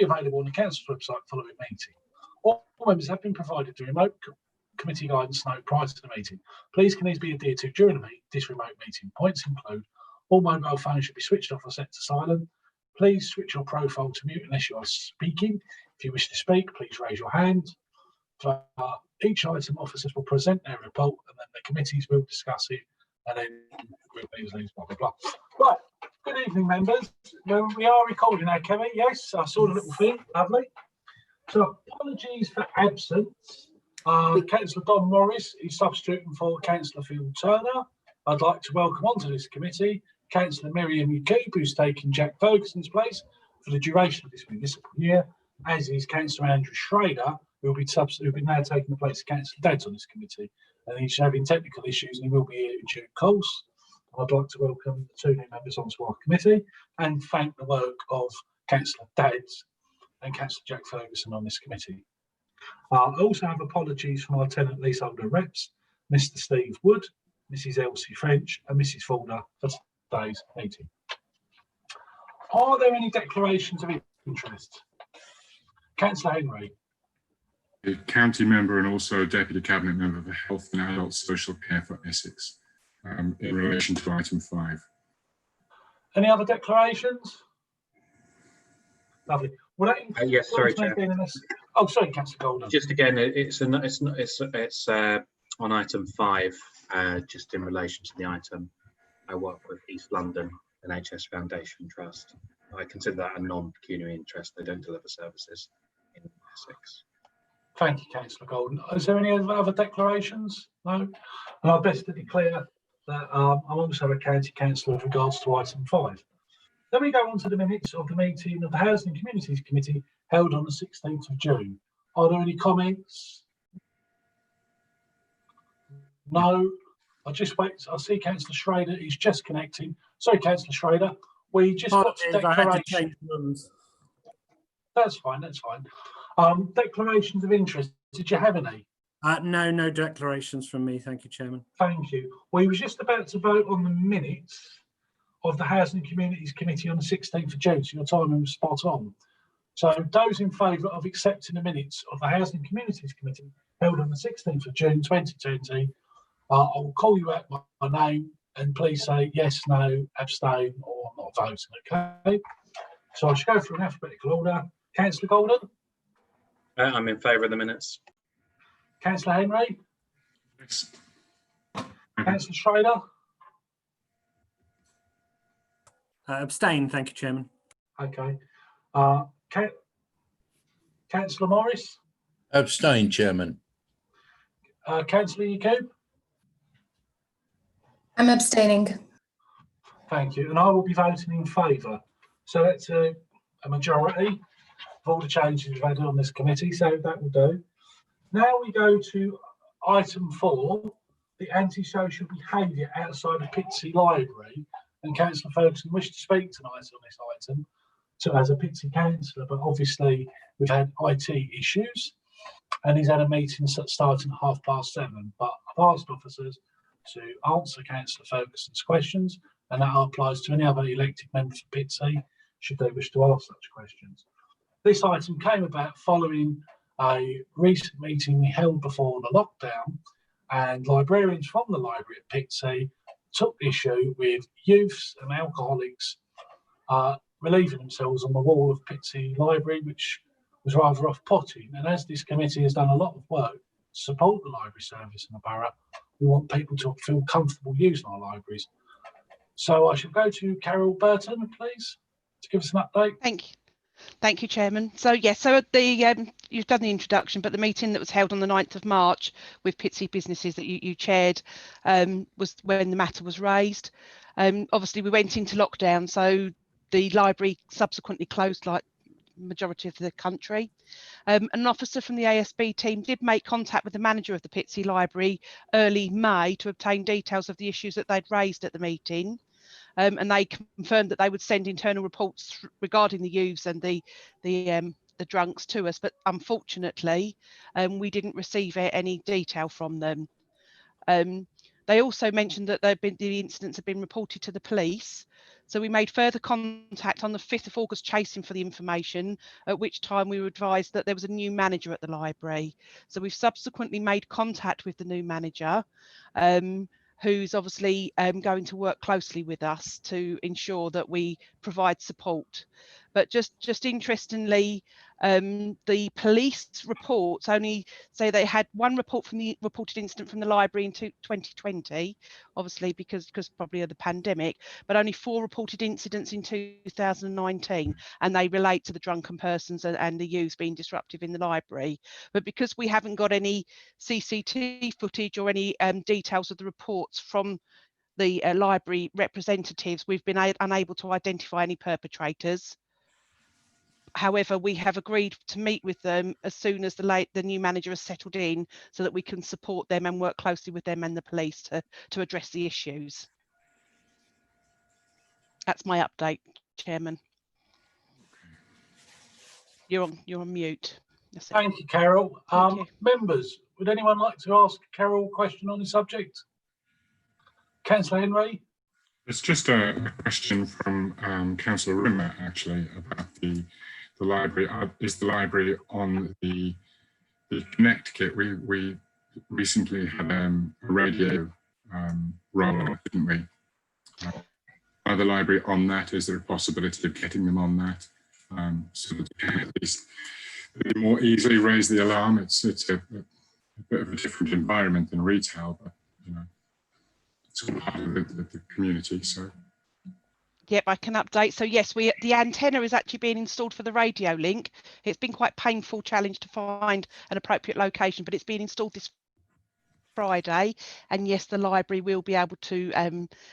available on the council's website following the meeting. All members have been provided the remote committee guidance note prior to the meeting. Please can these be adhered to during this remote meeting? Points include all mobile phones should be switched off or set to silent. Please switch your profile to mute unless you are speaking. If you wish to speak, please raise your hand. For each item, officers will present their report and then the committees will discuss it and then blah, blah, blah. Right, good evening, members. We are recording now, Kevin. Yes, I saw the little thing. Lovely. So apologies for absence. Councillor Don Morris is substituting for Councillor Phil Turner. I'd like to welcome onto this committee Councillor Miriam Yacoub, who's taking Jack Ferguson's place for the duration of this municipal year, as is Councillor Andrew Schrader, who will be now taking the place of Councillor Dadds on this committee. And he's having technical issues and he will be here in due course. I'd like to welcome the two new members onto our committee and thank the work of Councillor Dadds and Councillor Jack Ferguson on this committee. I also have apologies from our tenant leaseholder reps, Mr Steve Wood, Mrs Elsie French and Mrs Fulder for today's meeting. Are there any declarations of interest? Councillor Henry. A county member and also a deputy cabinet member for health and adult social care for Essex in relation to item 5. Any other declarations? Lovely. Well, yes, sorry, Chair. Oh, sorry, Councillor Golden. Just again, it's on item 5, just in relation to the item. I work with East London NHS Foundation Trust. I consider that a non-pecuniary interest. They don't deliver services in Essex. Thank you, Councillor Golden. Is there any other declarations? No? And I'll best to declare that I'm also a county councillor with regards to item 5. Then we go on to the minutes of the meeting of the Housing and Communities Committee held on the 16th of June. Are there any comments? No. I'll just wait. I see Councillor Schrader is just connecting. Sorry, Councillor Schrader. We just got to declaration. That's fine, that's fine. Declarations of interest. Did you have any? No declarations from me. Thank you, Chairman. Thank you. We were just about to vote on the minutes of the Housing and Communities Committee on the 16th of June, so your timing was spot on. So those in favour of accepting the minutes of the Housing and Communities Committee held on the 16th of June 2020, I will call you out by name and please say yes, no, abstain or I'm not voting, okay? So I should go through an alphabetical order. Councillor Golden? I'm in favour of the minutes. Councillor Henry? Yes. Councillor Schrader? Abstain, thank you, Chairman. Okay. Councillor Morris? Abstain, Chairman. Councillor Yacoub? I'm abstaining. Thank you. And I will be voting in favour. So that's a majority of all the changes we've had on this committee, so that will do. Now we go to item 4, the antisocial behaviour outside of Pitsea Library. And Councillor Ferguson wished to speak tonight on this item as a Pitsea councillor, but obviously we've had IT issues and he's had a meeting starting at 7:30. But I've asked officers to answer Councillor Ferguson's questions, and that applies to any other elected member for Pitsea should they wish to ask such questions. This item came about following a recent meeting we held before the lockdown, and librarians from the library at Pitsea took issue with youths and alcoholics relieving themselves on the wall of Pitsea Library, which was rather off-putting. And as this committee has done a lot of work to support the library service in the borough, we want people to feel comfortable using our libraries. So I shall go to Carol Burton, please, to give us an update. Thank you, Chairman. So yes, so you've done the introduction, but the meeting that was held on the 9th of March with Pitsea businesses that you chaired was when the matter was raised. Obviously, we went into lockdown, so the library subsequently closed like majority of the country. An officer from the ASB team did make contact with the manager of the Pitsea Library early May to obtain details of the issues that they'd raised at the meeting. And they confirmed that they would send internal reports regarding the youths and the drunks to us, but unfortunately we didn't receive any detail from them. They also mentioned that the incidents have been reported to the police, So we made further contact on the 5th of August chasing for the information, at which time we were advised that there was a new manager at the library. So we've subsequently made contact with the new manager, who's obviously going to work closely with us to ensure that we provide support. But just interestingly, the police reports only say they had one report from the reported incident from the library in 2020, obviously because probably of the pandemic, but only 4 reported incidents in 2019, and they relate to the drunken persons and the youth being disruptive in the library. But because we haven't got any CCTV footage or any details of the reports from the library representatives, we've been unable to identify any perpetrators. However, we have agreed to meet with them as soon as the new manager has settled in, so that we can support them and work closely with them and the police to address the issues. That's my update, Chairman. You're on mute. That's it. Thank you, Carol. Thank you. Members, would anyone like to ask Carol a question on the subject? Councillor Henry? It's just a question from Councillor Rimmer, actually, about the library. Is the library on the Connect kit? We recently had a radio roll-off, didn't we? Are the library on that? Is there a possibility of getting them on that? So that they can at least more easily raise the alarm. It's a bit of a different environment than retail, but you know, it's all part of the community. So. Yep, I can update. So yes, the antenna is actually being installed for the radio link. It's been quite a painful challenge to find an appropriate location, but it's being installed this Friday. And yes, the library will be able to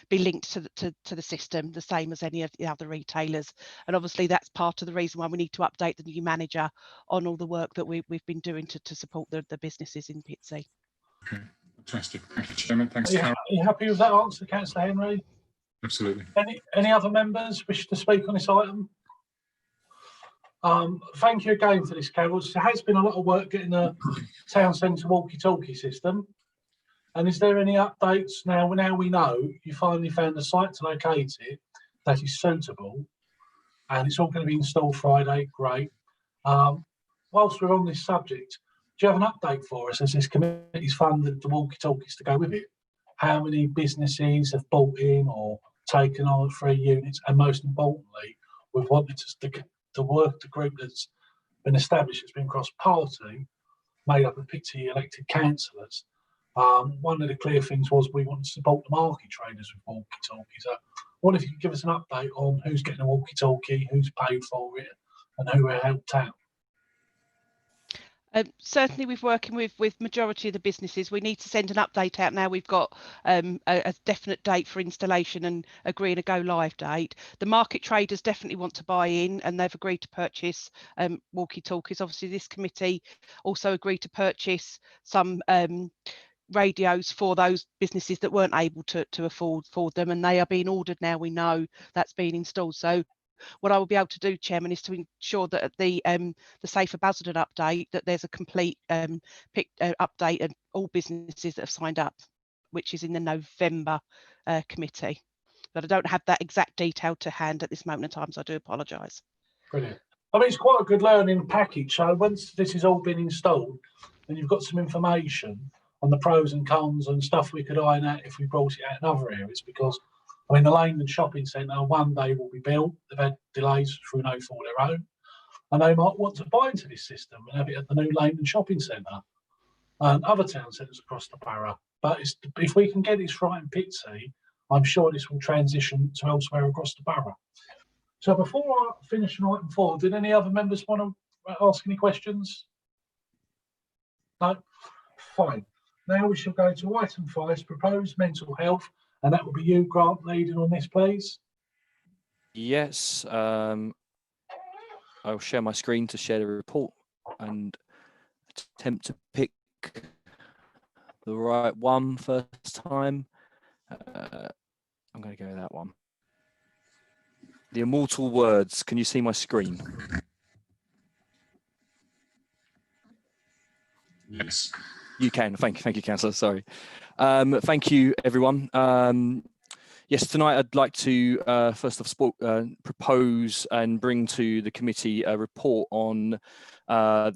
be linked to the system, the same as any of the other retailers. And obviously that's part of the reason why we need to update the new manager on all the work that we've been doing to support the businesses in Pitsea. Okay, fantastic. Thank you, Chairman. Thanks, Are Carol. you happy with that answer, Councillor Henry? Absolutely. Any other members wish to speak on this item? Thank you again for this, Carol. There has been a lot of work getting the town centre walkie-talkie system. And is there any updates now? Now we know you finally found a site to locate it that is suitable, and it's all going to be installed Friday. Great. Whilst we're on this subject, do you have an update for us as this committee's funded the walkie-talkies to go with it? How many businesses have bought in or taken on 3 units? And most importantly, we've wanted to work the group that's been established, it's been cross-party, made up of Pitsea elected councillors. One of the clear things was we want to support the market traders with walkie-talkies. I wonder if you could give us an update on who's getting a walkie-talkie, who's paid for it, and who are helped out. Certainly we're working with majority of the businesses. We need to send an update out now. We've got a definite date for installation and agreeing a go live date. The market traders definitely want to buy in, and they've agreed to purchase walkie-talkies. Obviously this committee also agreed to purchase some radios for those businesses that weren't able to afford them, and they are being ordered now. We know that's been installed. So what I will be able to do, Chairman, is to ensure that at the Safer Basildon update that there's a complete update and all businesses that have signed up, which is in the November committee. But I don't have that exact detail to hand at this moment in time, so I do apologise. Brilliant. I mean, it's quite a good learning package. So once this has all been installed and you've got some information on the pros and cons and stuff we could iron out if we brought it out in other areas, because I mean, the Langdon Shopping Centre one day will be built. They've had delays through no fault of their own, and they might want to buy into this system and have it at the new Langdon Shopping Centre and other town centres across the borough. But if we can get this right in Pitsea, I'm sure this will transition to elsewhere across the borough. So before I finish on item 4, did any other members want to ask any questions? No? Fine. Now we shall go to item 5, proposed mental health. And that will be you, Grant, leading on this, please. Yes, I'll share my screen to share the report and attempt to pick the right one first time. I'm going to go with that one. The immortal words. Can you see my screen? Yes. You can. Thank you, Councillor. Sorry. Thank you, everyone. Yes, tonight I'd like to first off propose and bring to the committee a report on a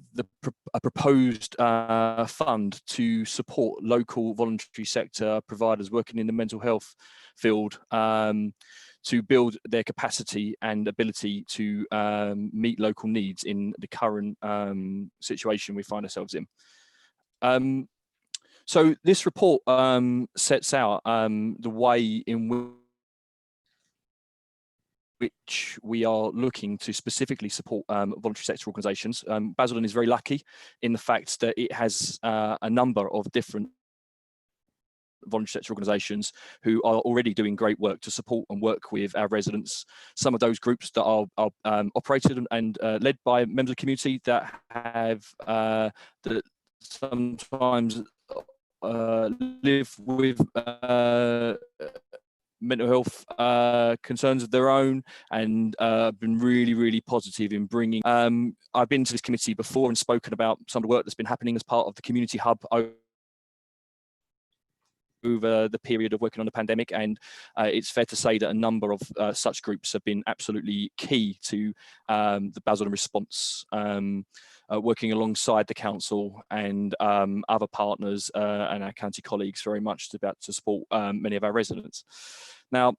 proposed fund to support local voluntary sector providers working in the mental health field to build their capacity and ability to meet local needs in the current situation we find ourselves in. So this report sets out the way in which we are looking to specifically support voluntary sector organisations. Basildon is very lucky in the fact that it has a number of different voluntary sector organisations who are already doing great work to support and work with our residents. Some of those groups that are operated and led by members of the community that have that sometimes live with mental health concerns of their own, and been really positive in bringing. I've been to this committee before and spoken about some of the work that's been happening as part of the community hub over the period of working on the pandemic, and it's fair to say that a number of such groups have been absolutely key to the Basildon response, working alongside the council and other partners and our county colleagues very much to support many of our residents. Now,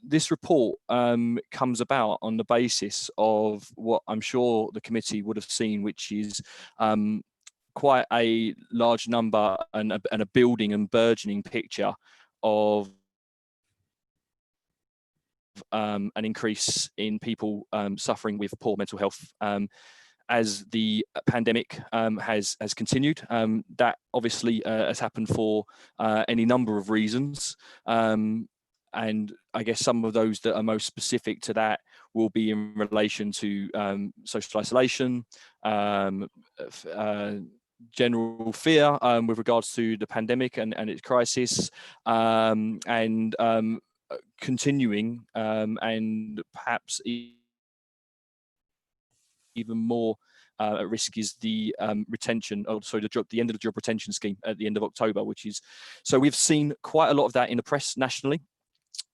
this report comes about on the basis of what I'm sure the committee would have seen, which is quite a large number and a building and burgeoning picture of an increase in people suffering with poor mental health as the pandemic has continued. That obviously has happened for any number of reasons. And I guess some of those that are most specific to that will be in relation to social isolation, general fear with regards to the pandemic and its crisis, and continuing and perhaps even more at risk is the retention, the end of the job retention scheme at the end of October, which is, so we've seen quite a lot of that in the press nationally.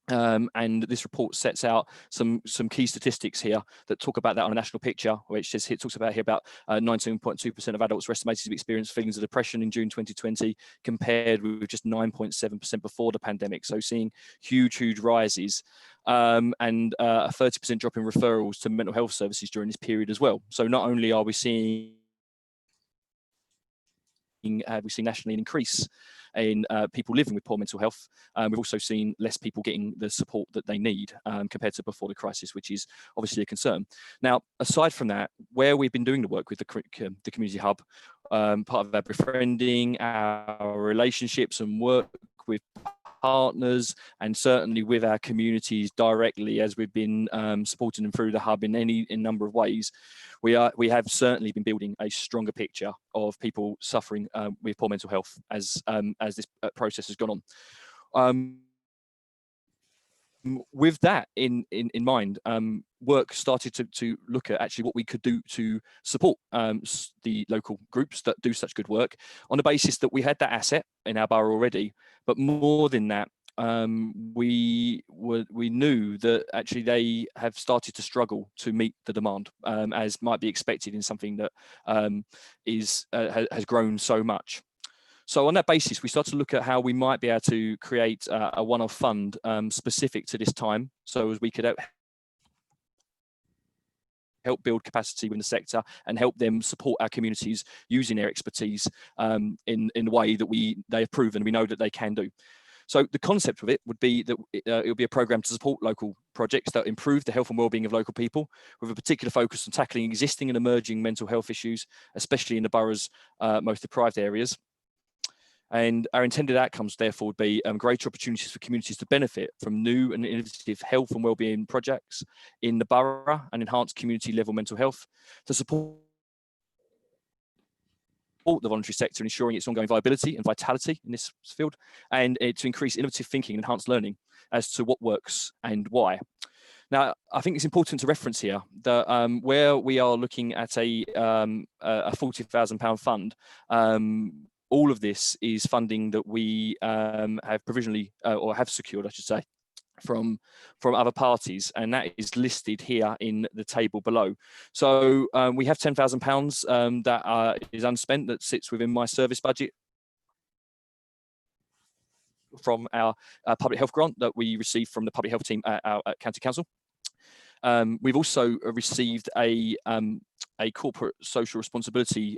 And this report sets out some key statistics here that talk about that on a national picture, which says it talks about here about 19.2% of adults were estimated to experience feelings of depression in June 2020, compared with just 9.7% before the pandemic. So seeing huge rises, and a 30% drop in referrals to mental health services during this period as well. So not only are we seeing nationally an increase in people living with poor mental health, we've also seen less people getting the support that they need compared to before the crisis, which is obviously a concern. Now, aside from that, where we've been doing the work with the community hub, part of our befriending, our relationships and work with partners, and certainly with our communities directly as we've been supporting them through the hub in a number of ways, we have certainly been building a stronger picture of people suffering with poor mental health as this process has gone on. With that in mind, work started to look at actually what we could do to support the local groups that do such good work, on the basis that we had that asset in our borough already, but more than that, we knew that actually they have started to struggle to meet the demand, as might be expected in something that has grown so much. So on that basis, we started to look at how we might be able to create a one-off fund specific to this time, so as we could help build capacity within the sector and help them support our communities using their expertise in the way that they have proven we know that they can do. So the concept of it would be that it will be a programme to support local projects that improve the health and wellbeing of local people, with a particular focus on tackling existing and emerging mental health issues, especially in the borough's most deprived areas. And our intended outcomes, therefore, would be greater opportunities for communities to benefit from new and innovative health and wellbeing projects in the borough and enhance community level mental health, to support the voluntary sector, ensuring its ongoing viability and vitality in this field, and to increase innovative thinking and enhanced learning as to what works and why. Now, I think it's important to reference here that where we are looking at a £40,000 fund, all of this is funding that we have provisionally or have secured, I should say, from other parties, and that is listed here in the table below. So we have £10,000 that is unspent, that sits within my service budget from our public health grant that we received from the public health team at our county council. We've also received a corporate social responsibility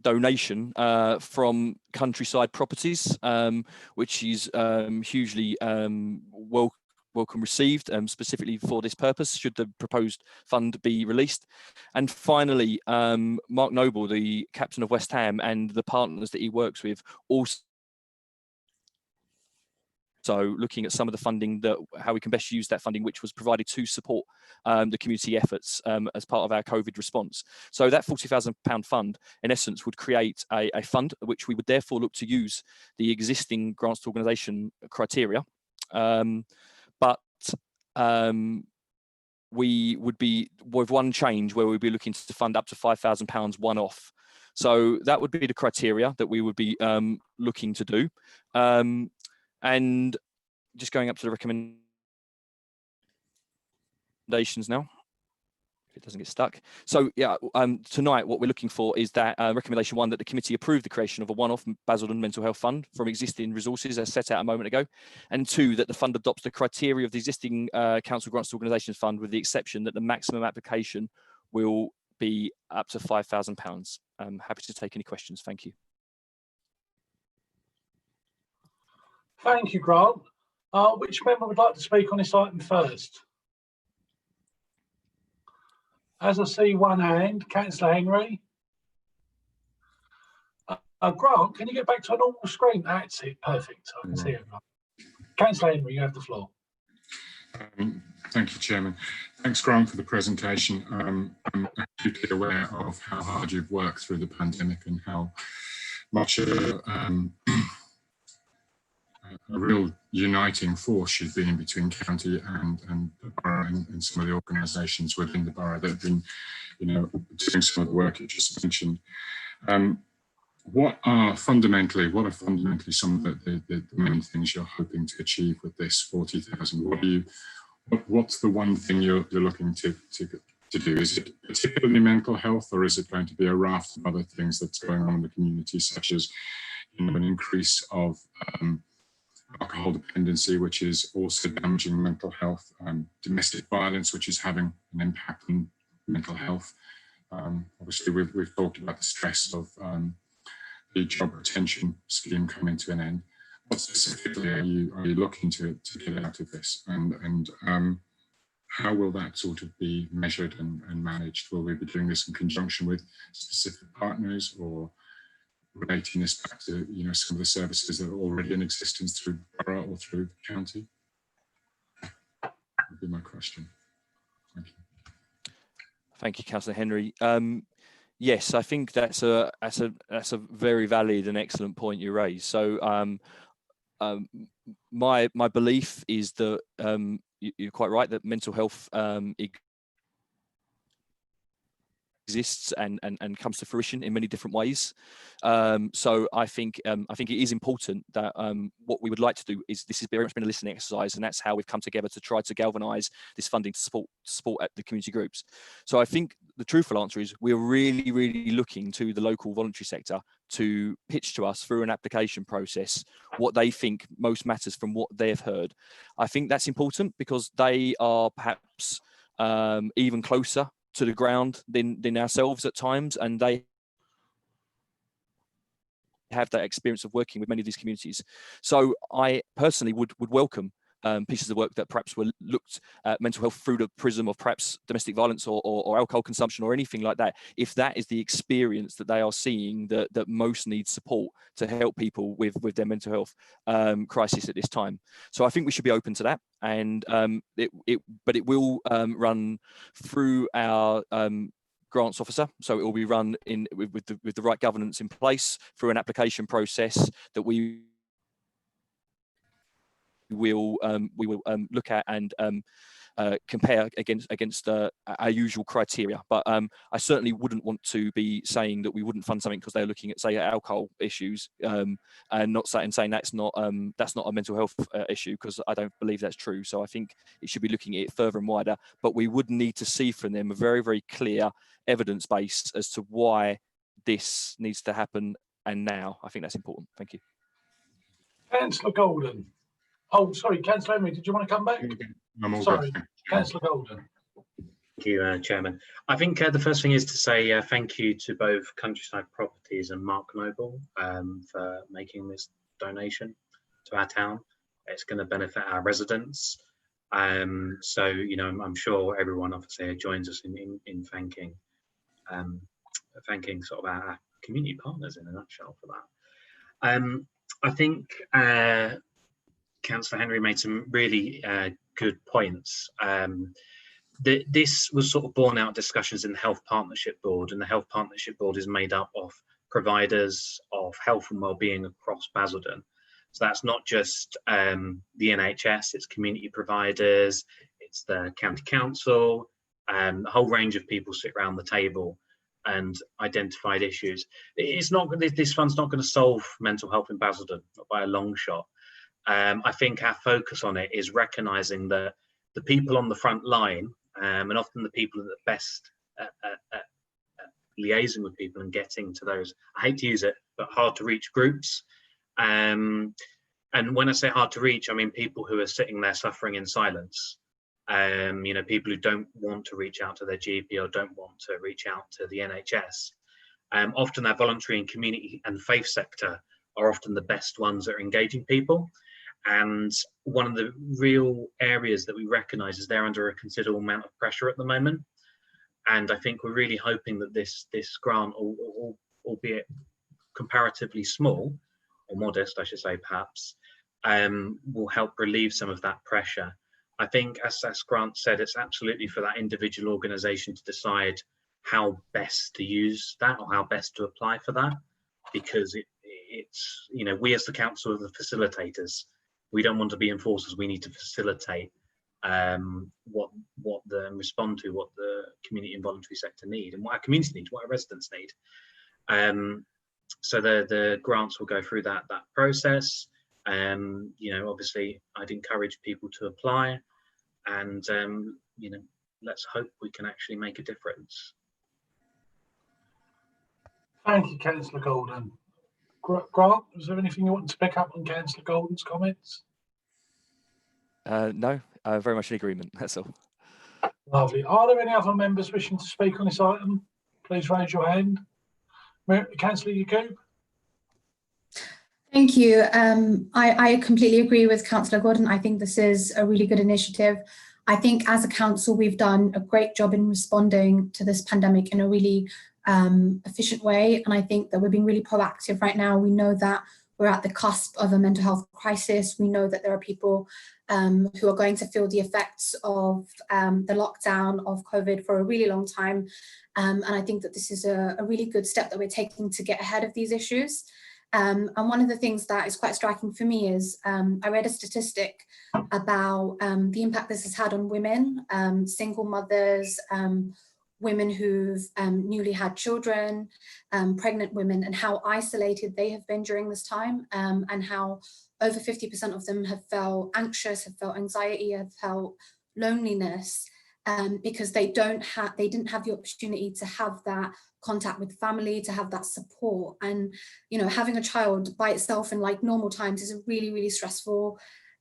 donation from Countryside Properties, which is hugely welcome received, specifically for this purpose, should the proposed fund be released. And finally, Mark Noble, the captain of West Ham, and the partners that he works with, also looking at some of the funding, how we can best use that funding, which was provided to support the community efforts as part of our COVID response. So that £40,000 fund, in essence, would create a fund which we would therefore look to use the existing grants to organisation criteria. But we would be with one change where we'd be looking to fund up to £5,000 one-off. So that would be the criteria that we would be looking to do. And just going up to the recommendations now, if it doesn't get stuck. So yeah, tonight what we're looking for is that recommendation 1, that the committee approve the creation of a one-off Basildon Mental Health Fund from existing resources as set out a moment ago, and 2, that the fund adopts the criteria of the existing Council Grants to Organisations Fund, with the exception that the maximum application will be up to £5,000. I'm happy to take any questions. Thank you. Thank you, Grant. Which member would like to speak on this item first? As I see one hand, Councillor Henry. Grant, can you get back to a normal screen? That's it, perfect. I can see it. Councillor Henry, you have the floor. Thank you, Chairman. Thanks, Grant, for the presentation. I'm acutely aware of how hard you've worked through the pandemic and how much a real uniting force you've been between county and the borough, and some of the organisations within the borough that have been, doing some of the work you just mentioned. What are fundamentally some of the main things you're hoping to achieve with this 40,000? What's the one thing you're looking to do? Is it particularly mental health, or is it going to be a raft of other things that's going on in the community, such as an increase of alcohol dependency, which is also damaging mental health, domestic violence, which is having an impact on mental health. Obviously, we've talked about the stress of the job retention scheme coming to an end. What specifically are you looking to get out of this, and how will that sort of be measured and managed? Will we be doing this in conjunction with specific partners, or relating this back to some of the services that are already in existence through the borough or through the county? That would be my question. Thank you. Thank you, Councillor Henry. Yes, I think that's a very valid and excellent point you raised. So my belief is that you're quite right that mental health exists and comes to fruition in many different ways. So I think it is important that what we would like to do is, this has very much been a listening exercise, and that's how we've come together to try to galvanise this funding to support at the community groups. So I think the truthful answer is we're really looking to the local voluntary sector to pitch to us through an application process what they think most matters from what they've heard. I think that's important because they are perhaps even closer to the ground than ourselves at times, and they have that experience of working with many of these communities. So I personally would welcome pieces of work that perhaps were looked at mental health through the prism of perhaps domestic violence or alcohol consumption or anything like that, if that is the experience that they are seeing that most need support to help people with their mental health crisis at this time. So I think we should be open to that, and but it will run through our grants officer, so it will be run with the right governance in place through an application process that we will look at and compare against our usual criteria. But I certainly wouldn't want to be saying that we wouldn't fund something because they're looking at, say, alcohol issues, and not saying that's not a mental health issue, because I don't believe that's true. So I think it should be looking at it further and wider. But we would need to see from them a very, very clear evidence base as to why this needs to happen, and now. I think that's important. Thank you. Councillor Golden. Oh, sorry, Councillor Emery, did you want to come back? I'm all Sorry, good. Councillor Golden. Thank you, Chairman. I think the first thing is to say thank you to both Countryside Properties and Mark Noble for making this donation to our town. It's going to benefit our residents. So, you know, I'm sure everyone obviously joins us in thanking sort of our community partners in a nutshell for that. I think Councillor Henry made some really good points. This was sort of borne out of discussions in the Health Partnership Board, and the Health Partnership Board is made up of providers of health and wellbeing across Basildon. So that's not just the NHS, it's community providers, it's the county council, a whole range of people sit around the table and identified issues. It's not, this fund's not going to solve mental health in Basildon, not by a long shot. I think our focus on it is recognising that the people on the front line, and often the people that are best at liaising with people and getting to those, I hate to use it, but hard to reach groups. And when I say hard to reach, I mean people who are sitting there suffering in silence. You know, people who don't want to reach out to their GP or don't want to reach out to the NHS. Often our voluntary and community and faith sector are often the best ones that are engaging people. And one of the real areas that we recognise is they're under a considerable amount of pressure at the moment. And I think we're really hoping that this grant, albeit comparatively small, or modest, I should say, perhaps, will help relieve some of that pressure. I think, as Grant said, it's absolutely for that individual organisation to decide how best to use that or how best to apply for that, because it's, you know, we as the council are the facilitators. We don't want to be enforcers. We need to facilitate respond to what the community and voluntary sector need, and what our community needs, what our residents need. So the grants will go through that process. You know, obviously, I'd encourage people to apply, and you know, let's hope we can actually make a difference. Thank you, Councillor Golden. Grant, was there anything you wanted to pick up on Councillor Golden's comments? No, very much in agreement. That's all. Lovely. Are there any other members wishing to speak on this item? Please raise your hand. Councillor Yacoub. Thank you. I completely agree with Councillor Gordon. I think this is a really good initiative. I think as a council, we've done a great job in responding to this pandemic in a really efficient way. And I think that we're being really proactive right now. We know that we're at the cusp of a mental health crisis. We know that there are people who are going to feel the effects of the lockdown of COVID for a really long time. And I think that this is a really good step that we're taking to get ahead of these issues. And one of the things that is quite striking for me is I read a statistic about the impact this has had on women, single mothers, women who've newly had children, pregnant women, and how isolated they have been during this time, and how over 50% of them have felt anxious, have felt anxiety, have felt loneliness, because they didn't have the opportunity to have that contact with family, to have that support. And, you know, having a child by itself in like normal times is a really, really stressful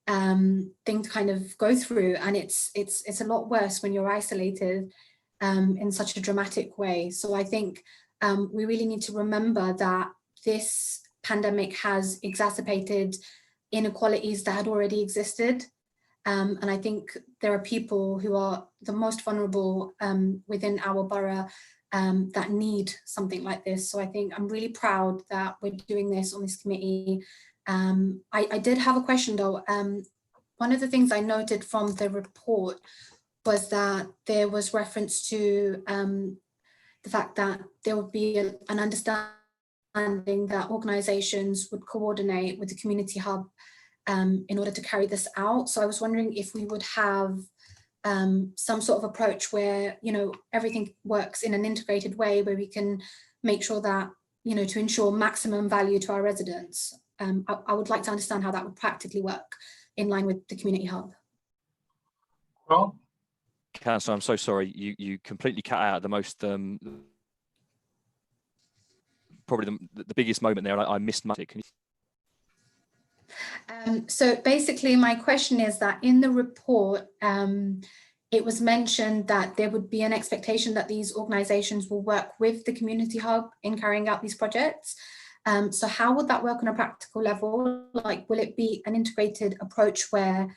thing to kind of go through. And it's a lot worse when you're isolated in such a dramatic way. So I think we really need to remember that this pandemic has exacerbated inequalities that had already existed. And I think there are people who are the most vulnerable within our borough that need something like this. So I think I'm really proud that we're doing this on this committee. I did have a question though. One of the things I noted from the report was that there was reference to the fact that there would be an understanding that organisations would coordinate with the community hub in order to carry this out. So I was wondering if we would have some sort of approach where, you know, everything works in an integrated way where we can make sure that, you know, to ensure maximum value to our residents. I would like to understand how that would practically work in line with the community hub. Grant? Councillor, I'm so sorry. You completely cut out the most, probably the biggest moment there. I missed much. Can you... So basically my question is that in the report, it was mentioned that there would be an expectation that these organisations will work with the community hub in carrying out these projects. So how would that work on a practical level? Like, will it be an integrated approach where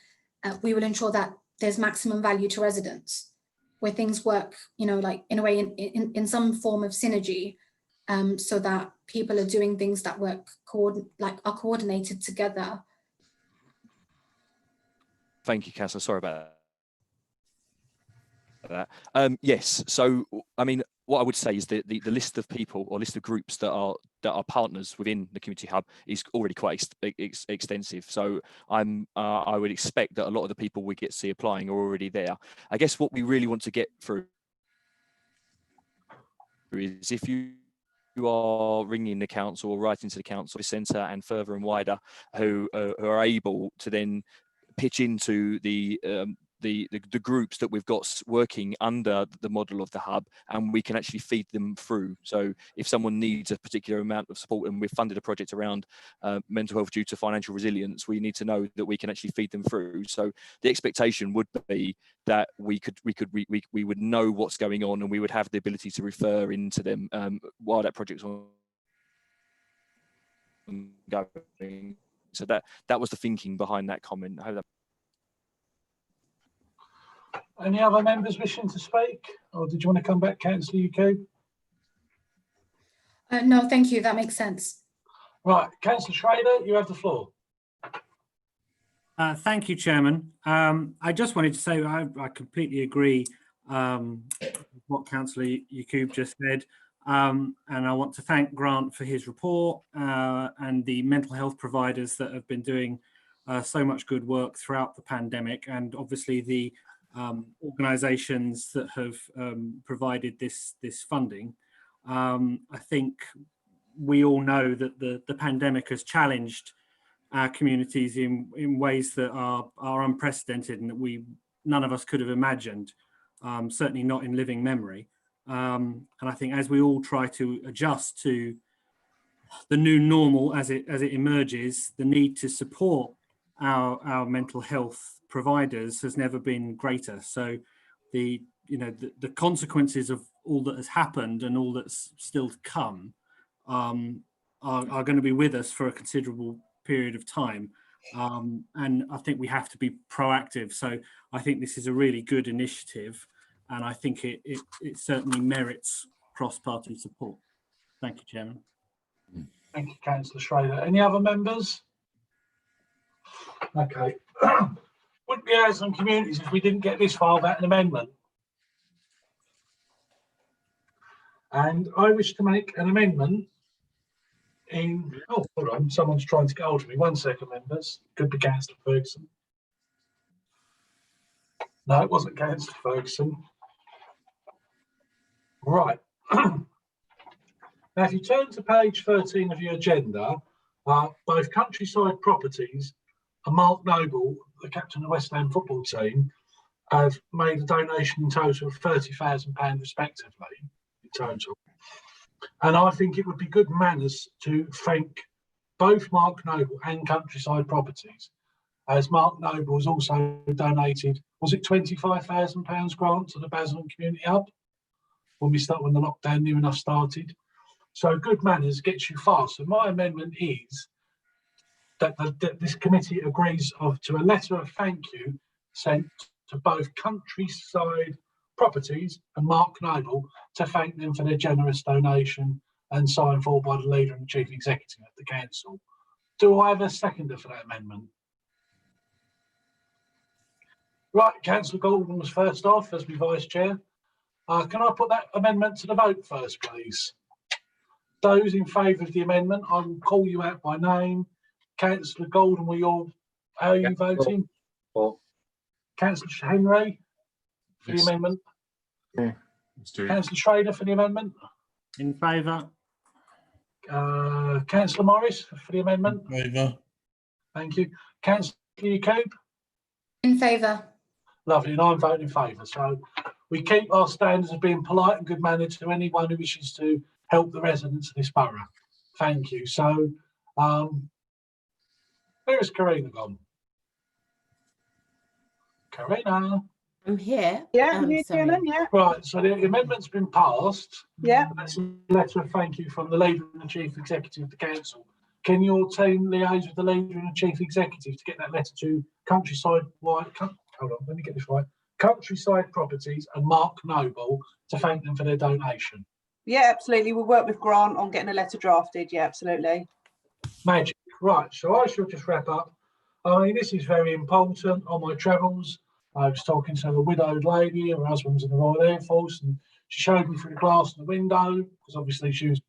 we will ensure that there's maximum value to residents, where things work, you know, like in a way in some form of synergy, so that people are doing things that work are coordinated together? Thank you, Councillor. Sorry about that. Yes. So, I mean, what I would say is that the list of people or list of groups that are partners within the community hub is already quite extensive. So I would expect that a lot of the people we get to see applying are already there. I guess what we really want to get through is if you are ringing the council or writing to the council centre and further and wider, who are able to then pitch into the groups that we've got working under the model of the hub, and we can actually feed them through. So if someone needs a particular amount of support and we've funded a project around mental health due to financial resilience, we need to know that we can actually feed them through. So the expectation would be that we would know what's going on, and we would have the ability to refer into them while that project's ongoing. So that was the thinking behind that comment. I hope that... Any other members wishing to speak, or did you want to come back, Councillor UK? No, thank you. That makes sense. Right, Councillor Schrader, you have the floor. Thank you, Chairman. I just wanted to say I completely agree with what Councillor Yaqub just said, and I want to thank Grant for his report and the mental health providers that have been doing so much good work throughout the pandemic, and obviously the organisations that have provided this funding. I think we all know that the pandemic has challenged our communities in ways that are unprecedented and that none of us could have imagined, certainly not in living memory. And I think as we all try to adjust to the new normal as it emerges, the need to support our mental health providers has never been greater. So the consequences of all that has happened and all that's still to come are going to be with us for a considerable period of time, and I think we have to be proactive. So I think this is a really good initiative, and I think it certainly merits cross-party support. Thank you, Chairman. Thank you, Councillor Schrader. Any other members? Okay. Wouldn't be as some communities if we didn't get this far without an amendment. And I wish to make an amendment in, oh, hold on, someone's trying to get hold of me. 1 second, members. Could be Councillor Ferguson. No, it wasn't Councillor Ferguson. Right. Now, if you turn to page 13 of your agenda, both Countryside Properties and Mark Noble, the captain of the West Ham football team, have made a donation in total of £30,000 respectively, in total. And I think it would be good manners to thank both Mark Noble and Countryside Properties, as Mark Noble has also donated, was it £25,000 grant to the Basildon Community Hub when the lockdown near enough started. So good manners gets you far. So my amendment is that this committee agrees to a letter of thank you sent to both Countryside Properties and Mark Noble to thank them for their generous donation, and signed for by the leader and chief executive of the council. Do I have a seconder for that amendment? Right, Councillor Gordon was first off as my vice chair. Can I put that amendment to the vote first, please? Those in favour of the amendment, I will call you out by name. Councillor Golden, how are you voting? For. Councillor Henry? for the Yes. amendment? Sure. Let's do it. Councillor Schrader for the amendment? In favour? Councillor Morris for the amendment? Favour. Thank you. Councillor Yacoub? In favour. Lovely, and I'm voting in favour. So we keep our standards of being polite and good mannered to anyone who wishes to help the residents of this borough. Thank you. So, where is Karina gone? Karina. I'm here. Yeah, I'm here, sorry. Chairman, yeah. Right, so the amendment's been passed. Yeah. That's a letter of thank you from the Leader and the Chief Executive of the Council. Can your team liaise with the Leader and the Chief Executive to get that letter to Countryside Hold on, let me get this right. Countryside Properties and Mark Noble to thank them for their donation. Yeah, absolutely. We'll work with Grant on getting a letter drafted. Yeah, absolutely. Magic. Right, so I shall just wrap up. I mean, this is very important. On my travels, I was talking to a widowed lady. Her husband was in the Royal Air Force, and she showed me through the glass in the window, because obviously she was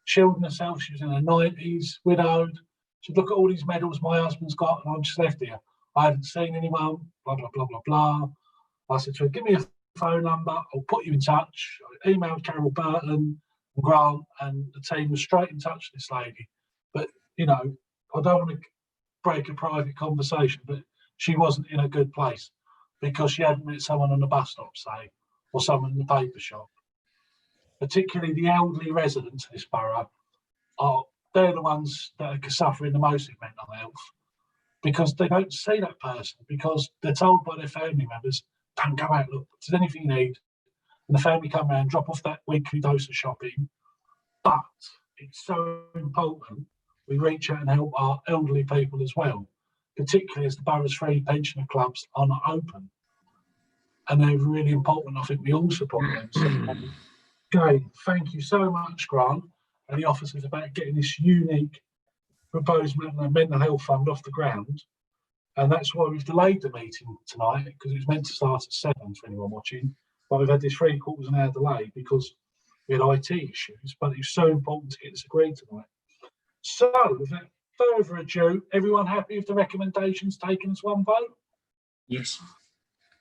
shielding herself. She was in her 90s, widowed. She said, look at all these medals my husband's got, and I'm just left here. I haven't seen anyone, blah, blah, blah, blah, blah. I said to her, give me a phone number, I'll put you in touch. I emailed Carol Burton and Grant, and the team was straight in touch with this lady. But, you know, I don't want to break a private conversation, but she wasn't in a good place because she hadn't met someone on the bus stop, say, or someone in the paper shop. Particularly the elderly residents of this borough, they're the ones that are suffering the most with mental health, because they don't see that person, because they're told by their family members, don't go out, look, if there's anything you need. And the family come around, drop off that weekly dose of shopping. But it's so important we reach out and help our elderly people as well, particularly as the borough's free pensioner clubs are not open. And they're really important. I think we all support them. So, okay, thank you so much, Grant, and the officers about getting this unique proposed mental health fund off the ground. And that's why we've delayed the meeting tonight, because it was meant to start at 7 for anyone watching. But we've had this 3/4 an hour delay because we had IT issues. But it's so important to get this agreed tonight. So, without further ado, everyone happy with the recommendations taken as one vote? Yes.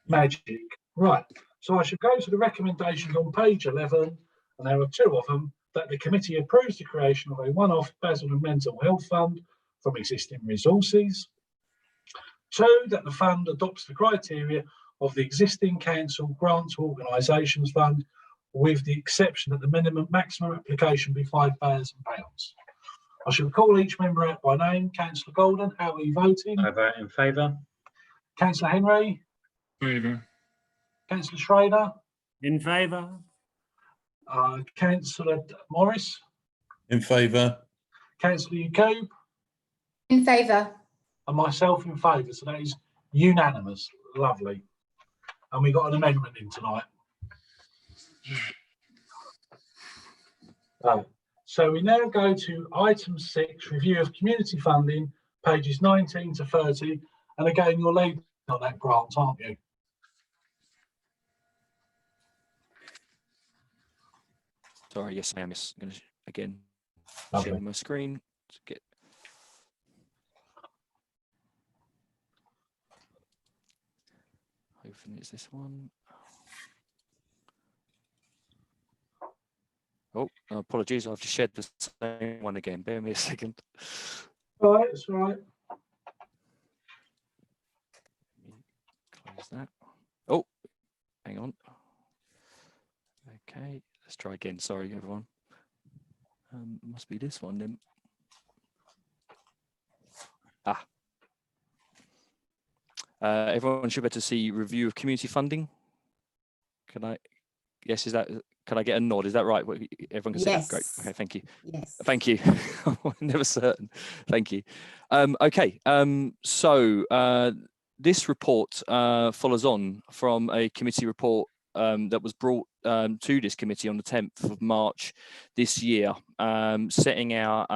Magic. Right. So I should go to the recommendations on page 11, and there are 2 of them, that the committee approves the creation of a one-off Basildon Mental Health Fund from existing resources. 2, that the fund adopts the criteria of the existing council grant to organisations fund, with the exception that the maximum application be £5,000. I shall call each member out by name. Councillor Golden, how are you voting? I vote in favour. Councillor Henry? Favour. Councillor Schrader? In favour? Councillor Morris? In favour. Councillor Yacoub? In favour. And myself in favour. So that is unanimous. Lovely. And we got an amendment in tonight. So we now go to item 6, review of community funding, pages 19 to 30. And again, you're leading on that, Grant, aren't you? Sorry, yes, I am. Just going to again Lovely. share my screen to get. Hopefully, it's this one. Oh, apologies. I've just shared the same one again. Bear me a second. All right, that's all right. Close that. Oh, hang on. Okay, let's try again. Sorry, everyone. Must be this one then. Everyone should be able to see review of community funding. Can I? Yes, is that? Can I get a nod? Is that right? Everyone can see that? Great. Okay, thank you. Yes. Thank you. I'm never certain. Thank you. Okay. So this report follows on from a committee report that was brought to this committee on the 10th of March this year, setting out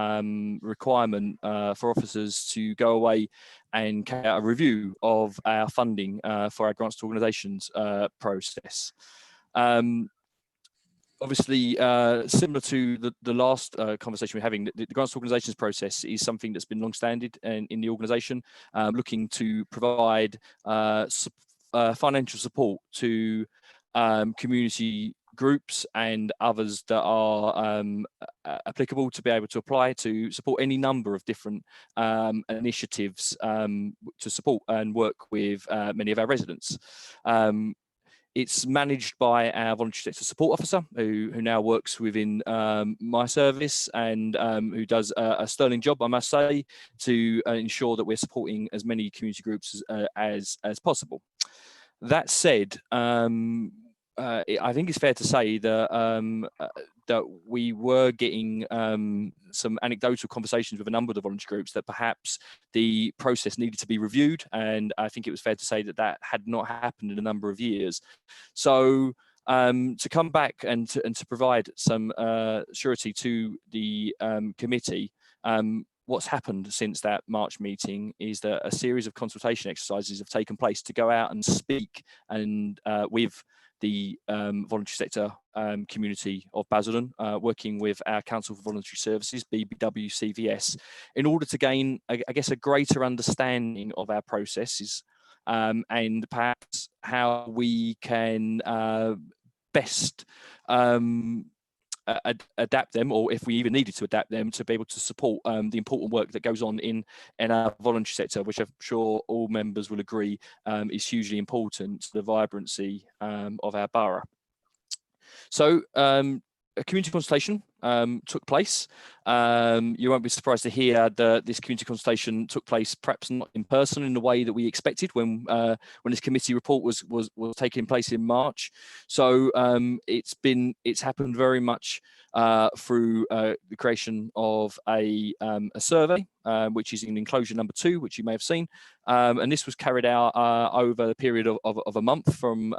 requirement for officers to go away and carry out a review of our funding for our grants to organisations process. Obviously, similar to the last conversation we're having, the grants to organisations process is something that's been long-standing in the organisation, looking to provide financial support to community groups and others that are applicable to be able to apply to support any number of different initiatives to support and work with many of our residents. It's managed by our voluntary sector support officer, who now works within my service and who does a sterling job, I must say, to ensure that we're supporting as many community groups as possible. That said, I think it's fair to say that that we were getting some anecdotal conversations with a number of the voluntary groups that perhaps the process needed to be reviewed, and I think it was fair to say that that had not happened in a number of years. So to come back and to provide some surety to the committee, what's happened since that March meeting is that a series of consultation exercises have taken place to go out and speak and with the voluntary sector community of Basildon, working with our Council for Voluntary Services, BBW CVS, in order to gain, I guess, a greater understanding of our processes and perhaps how we can best adapt them, or if we even needed to adapt them, to be able to support the important work that goes on in our voluntary sector, which I'm sure all members will agree is hugely important to the vibrancy of our borough. So a community consultation took place. You won't be surprised to hear that this community consultation took place perhaps not in person in the way that we expected when this committee report was taking place in March. So it's happened very much through the creation of a survey, which is in enclosure number 2, which you may have seen. And this was carried out over the period of a month from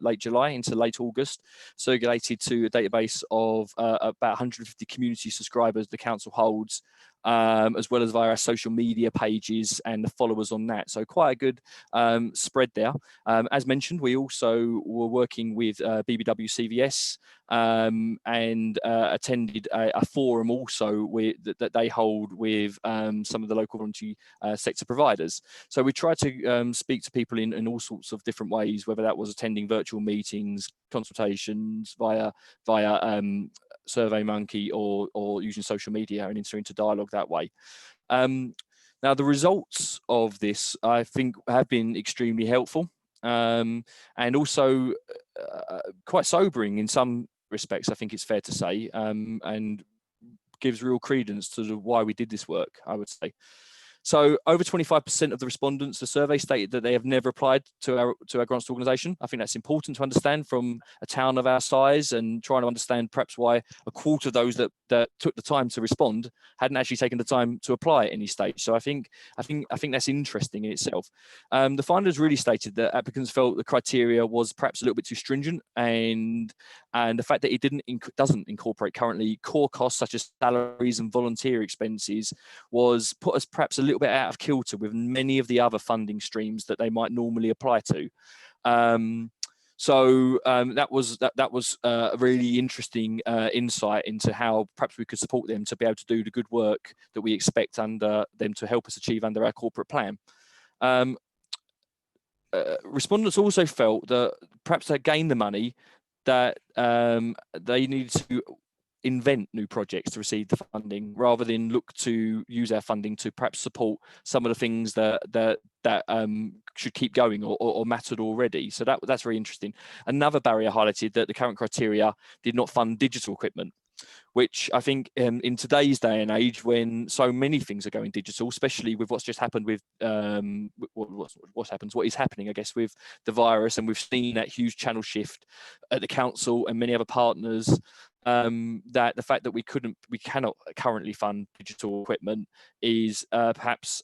late July into late August, circulated to a database of about 150 community subscribers the council holds, as well as via our social media pages and the followers on that. So quite a good spread there. As mentioned, we also were working with BBW CVS and attended a forum also that they hold with some of the local voluntary sector providers. So we tried to speak to people in all sorts of different ways, whether that was attending virtual meetings, consultations via SurveyMonkey or using social media and entering into dialogue that way. Now, the results of this, I think, have been extremely helpful and also quite sobering in some respects, I think it's fair to say, and gives real credence to why we did this work, I would say. So over 25% of the respondents, the survey stated that they have never applied to our grants organisation. I think that's important to understand from a town of our size, and trying to understand perhaps why a quarter of those that took the time to respond hadn't actually taken the time to apply at any stage. So I think that's interesting in itself. The finders really stated that applicants felt the criteria was perhaps a little bit too stringent, and the fact that it doesn't incorporate currently core costs such as salaries and volunteer expenses was put us perhaps a little bit out of kilter with many of the other funding streams that they might normally apply to. So that was a really interesting insight into how perhaps we could support them to be able to do the good work that we expect under them to help us achieve under our corporate plan. Respondents also felt that perhaps to gain the money that they needed to invent new projects to receive the funding rather than look to use our funding to perhaps support some of the things that should keep going or mattered already. So that's very interesting. Another barrier highlighted that the current criteria did not fund digital equipment, which I think in today's day and age, when so many things are going digital, especially with what's just happened with what is happening, I guess, with the virus, and we've seen that huge channel shift at the council and many other partners, that the fact that we cannot currently fund digital equipment is perhaps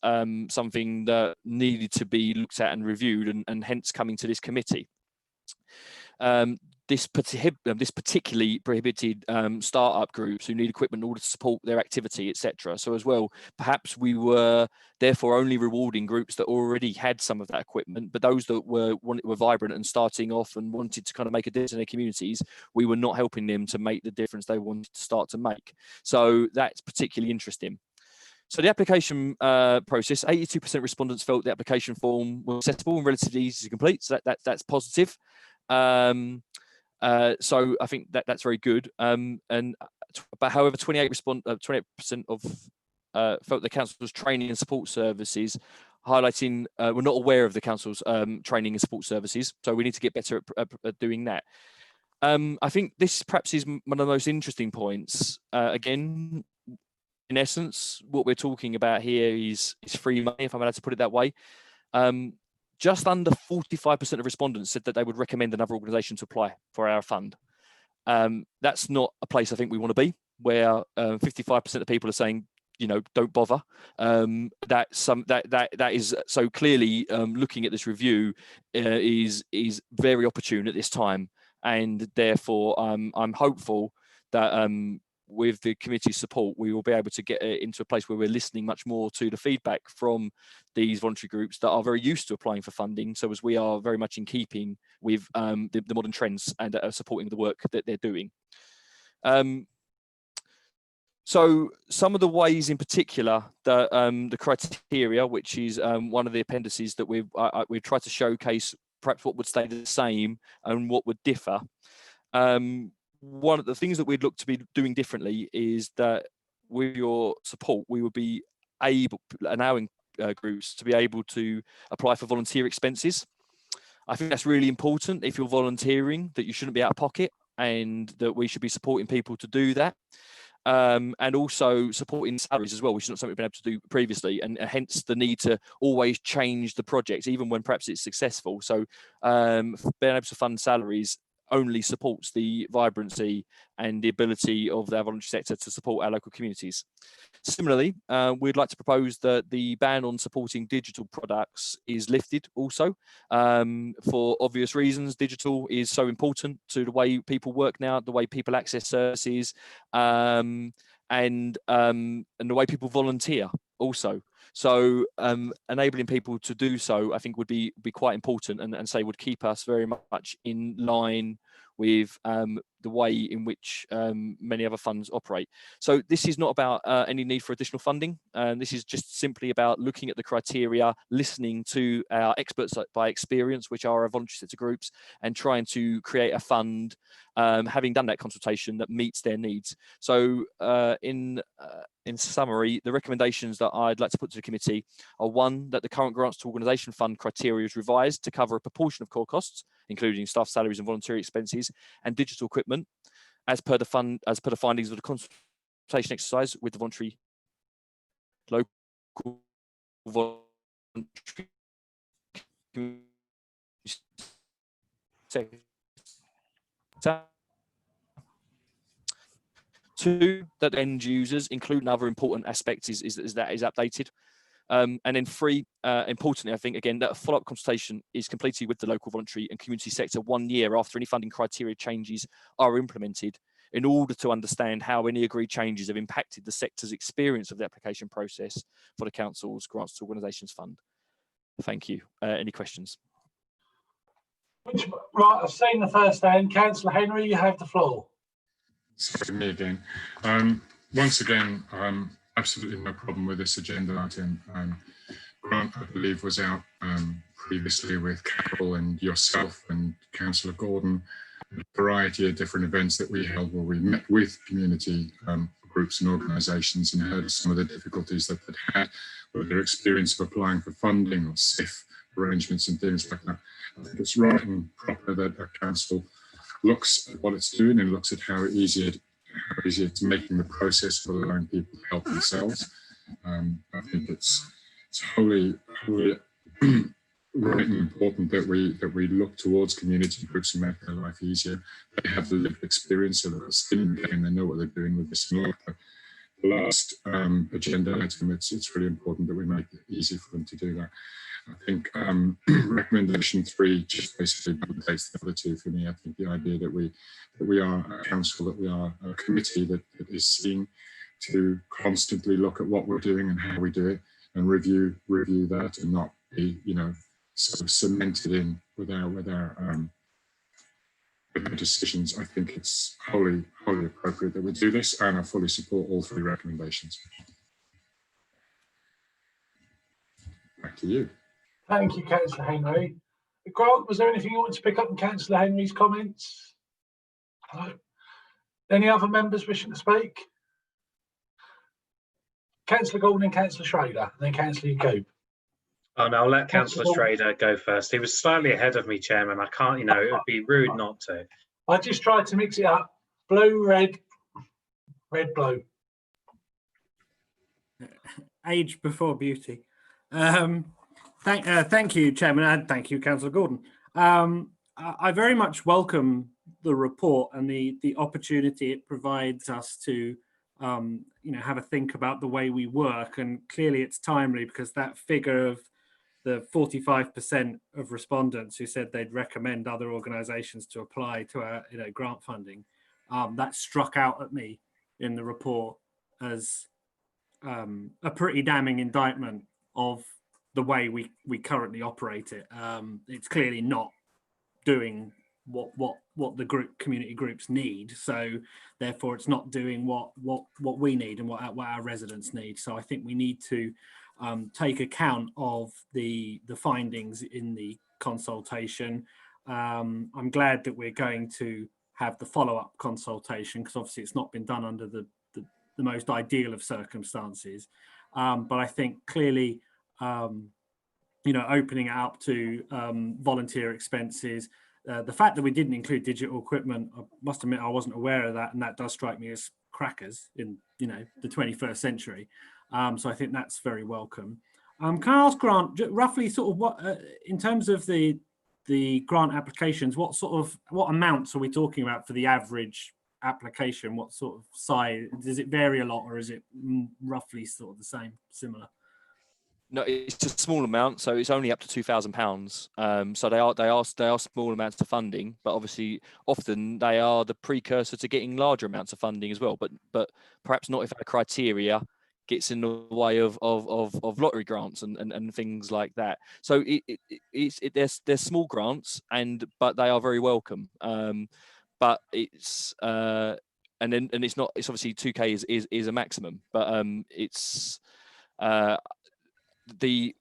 something that needed to be looked at and reviewed, and hence coming to this committee. This particularly prohibited startup groups who need equipment in order to support their activity, etc. So as well, perhaps we were therefore only rewarding groups that already had some of that equipment, but those that were vibrant and starting off and wanted to kind of make a difference in their communities, we were not helping them to make the difference they wanted to start to make. So that's particularly interesting. So the application process, 82% respondents felt the application form was accessible and relatively easy to complete. So that's positive. So I think that's very good. But however, 28% of felt the council's training and support services, highlighting we're not aware of the council's training and support services. So we need to get better at doing that. I think this perhaps is one of the most interesting points. Again, in essence, what we're talking about here is free money, if I'm allowed to put it that way. Just under 45% of respondents said that they would recommend another organisation to apply for our fund. That's not a place I think we want to be, where 55% of people are saying, you know, don't bother. That is so clearly looking at this review is very opportune at this time, and therefore I'm hopeful that with the committee's support, we will be able to get into a place where we're listening much more to the feedback from these voluntary groups that are very used to applying for funding. So as we are very much in keeping with the modern trends and supporting the work that they're doing. So some of the ways in particular that the criteria, which is one of the appendices that we've tried to showcase perhaps what would stay the same and what would differ. One of the things that we'd look to be doing differently is that with your support, we would be allowing groups to be able to apply for volunteer expenses. I think that's really important if you're volunteering, that you shouldn't be out of pocket and that we should be supporting people to do that. And also supporting salaries as well, which is not something we've been able to do previously, and hence the need to always change the project, even when perhaps it's successful. So being able to fund salaries only supports the vibrancy and the ability of the voluntary sector to support our local communities. Similarly, we'd like to propose that the ban on supporting digital products is lifted also. For obvious reasons, digital is so important to the way people work now, the way people access services, and the way people volunteer also. So enabling people to do so, I think, would be quite important, and say would keep us very much in line with the way in which many other funds operate. So this is not about any need for additional funding. This is just simply about looking at the criteria, listening to our experts by experience, which are our voluntary sector groups, and trying to create a fund, having done that consultation, that meets their needs. So in summary, the recommendations that I'd like to put to the committee are: one, that the current grants to organisation fund criteria is revised to cover a proportion of core costs, including staff salaries and voluntary expenses and digital equipment, as per the findings of the consultation exercise with the voluntary local voluntary sector. Two, that end users, including other important aspects, is updated. And then three, importantly, I think, again, that a follow-up consultation is completed with the local voluntary and community sector 1 year after any funding criteria changes are implemented, in order to understand how any agreed changes have impacted the sector's experience of the application process for the council's grants to organisations fund. Thank you. Any questions? Right, I've seen the first hand. Councillor Henry, you have the floor. Sorry, me again. Once again, absolutely no problem with this agenda item. Grant, I believe, was out previously with Carol and yourself and Councillor Gordon, a variety of different events that we held where we met with community groups and organisations and heard some of the difficulties that they'd had with their experience of applying for funding or SIF arrangements and things like that. I think it's right and proper that a council looks at what it's doing and looks at how easy it's making the process for allowing people to help themselves. I think it's wholly right and important that we look towards community groups and make their life easier. They have the lived experience, so they're skin in the game, they know what they're doing with this. And like the last agenda item, it's really important that we make it easy for them to do that. I think recommendation 3 just basically validates the other two for me. I think the idea that we are a council, that we are a committee that is seen to constantly look at what we're doing and how we do it, and review that, and not be, you know, sort of cemented in with our decisions. I think it's wholly appropriate that we do this, and I fully support all 3 recommendations. back to you. Thank you, Councillor Henry. Grant, was there anything you wanted to pick up on Councillor Henry's comments? No. Any other members wishing to speak? Councillor Gordon and Councillor Schrader, and then Councillor Yacoub. Oh no, I'll let Councillor Councillor- Schrader go first. He was slightly ahead of me, Chairman. I can't, it would be rude not to. I just tried to mix it up. Blue, red, red, blue. Age before beauty. Thank you, Chairman, and thank you, Councillor Gordon. I very much welcome the report and the opportunity it provides us to have a think about the way we work, and clearly it's timely because that figure of the 45% of respondents who said they'd recommend other organisations to apply to our grant funding, that struck out at me in the report as a pretty damning indictment of the way we currently operate it. It's clearly not doing what the community groups need, so therefore it's not doing what we need and what our residents need. So I think we need to take account of the findings in the consultation. I'm glad that we're going to have the follow-up consultation, because obviously it's not been done under the most ideal of circumstances, but I think clearly opening it up to volunteer expenses. The fact that we didn't include digital equipment, I must admit I wasn't aware of that, and that does strike me as crackers in the 21st century. So I think that's very welcome. Can I ask Grant, roughly sort of what, in terms of the grant applications, what amounts are we talking about for the average application? What sort of size? Does it vary a lot, or is it roughly sort of the same, similar? No, it's a small amount, so it's only up to £2,000. So they are small amounts of funding, but obviously often they are the precursor to getting larger amounts of funding as well. But perhaps not if our criteria gets in the way of lottery grants and things like that. So they're small grants, but they are very welcome. But it's and it's not. It's obviously 2K is a maximum, but it's. The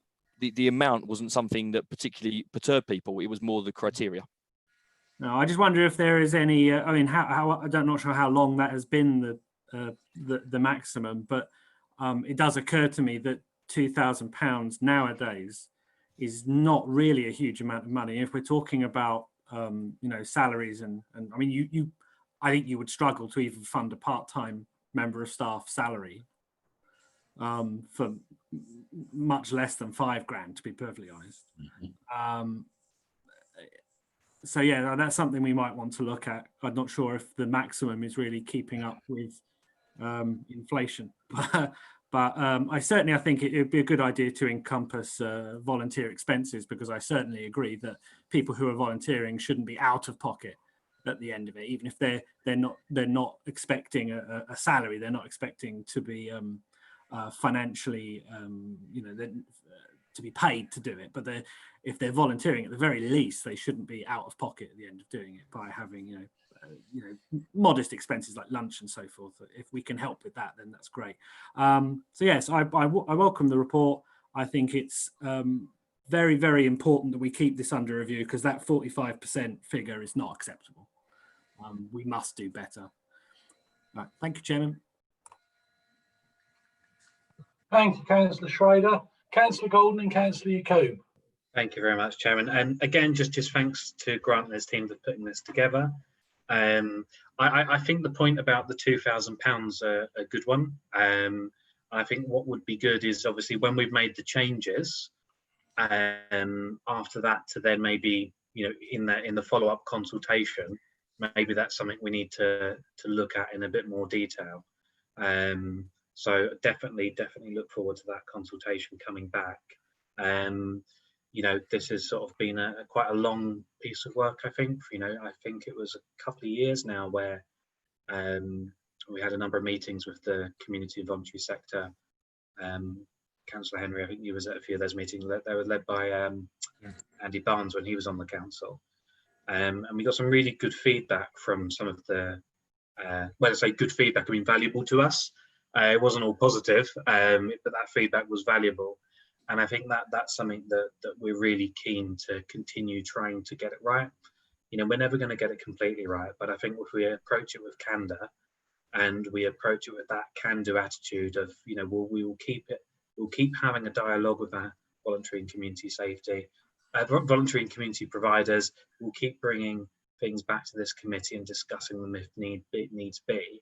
amount wasn't something that particularly perturbed people. It was more the criteria. No, I just wonder if there is any. I mean, how I'm not sure how long that has been the maximum, but it does occur to me that £2,000 nowadays is not really a huge amount of money. If we're talking about salaries and I mean, I think you would struggle to even fund a part-time member of staff salary for much less than £5,000, to be perfectly honest. So yeah, that's something we might want to look at. I'm not sure if the maximum is really keeping up with inflation, but I think it would be a good idea to encompass volunteer expenses, because I certainly agree that people who are volunteering shouldn't be out of pocket at the end of it, even if they're not expecting a salary. They're not expecting to be financially, to be paid to do it. But if they're volunteering, at the very least, they shouldn't be out of pocket at the end of doing it by having, modest expenses like lunch and so forth. If we can help with that, then that's great. So yes, I welcome the report. I think it's very, very important that we keep this under review, because that 45% figure is not acceptable. We must do better. Right. Thank you, Chairman. Thank you, Councillor Schrader. Councillor Golden and Councillor Yacoub. Thank you very much, Chairman. And again, just thanks to Grant and his team for putting this together. I think the point about the £2,000 a good one. I think what would be good is obviously when we've made the changes, after that to then maybe in the follow-up consultation, maybe that's something we need to look at in a bit more detail. So definitely look forward to that consultation coming back. This has sort of been quite a long piece of work, I think. I think it was a couple of years now where we had a number of meetings with the community and voluntary sector. Councillor Henry, I think you was at a few of those meetings. They were led by Andy Barnes when he was on the council. And we got some really good feedback from some of the, when I say good feedback, I mean valuable to us. It wasn't all positive, but that feedback was valuable. And I think that that's something that we're really keen to continue trying to get it right. You know, we're never going to get it completely right, but I think if we approach it with candor and we approach it with that can-do attitude of, you know, we'll keep having a dialogue with our voluntary and community safety, voluntary and community providers. We'll keep bringing things back to this committee and discussing them if needs be.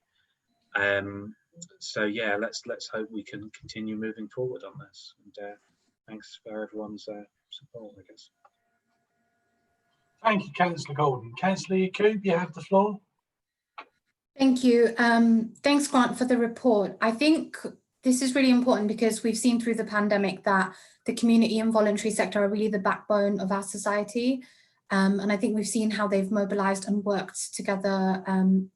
So yeah, let's hope we can continue moving forward on this. And thanks for everyone's support, I guess. Thank you, Councillor Gordon. Councillor Yacoub, you have the floor. Thank you. Thanks, Grant, for the report. I think this is really important because we've seen through the pandemic that the community and voluntary sector are really the backbone of our society. And I think we've seen how they've mobilised and worked together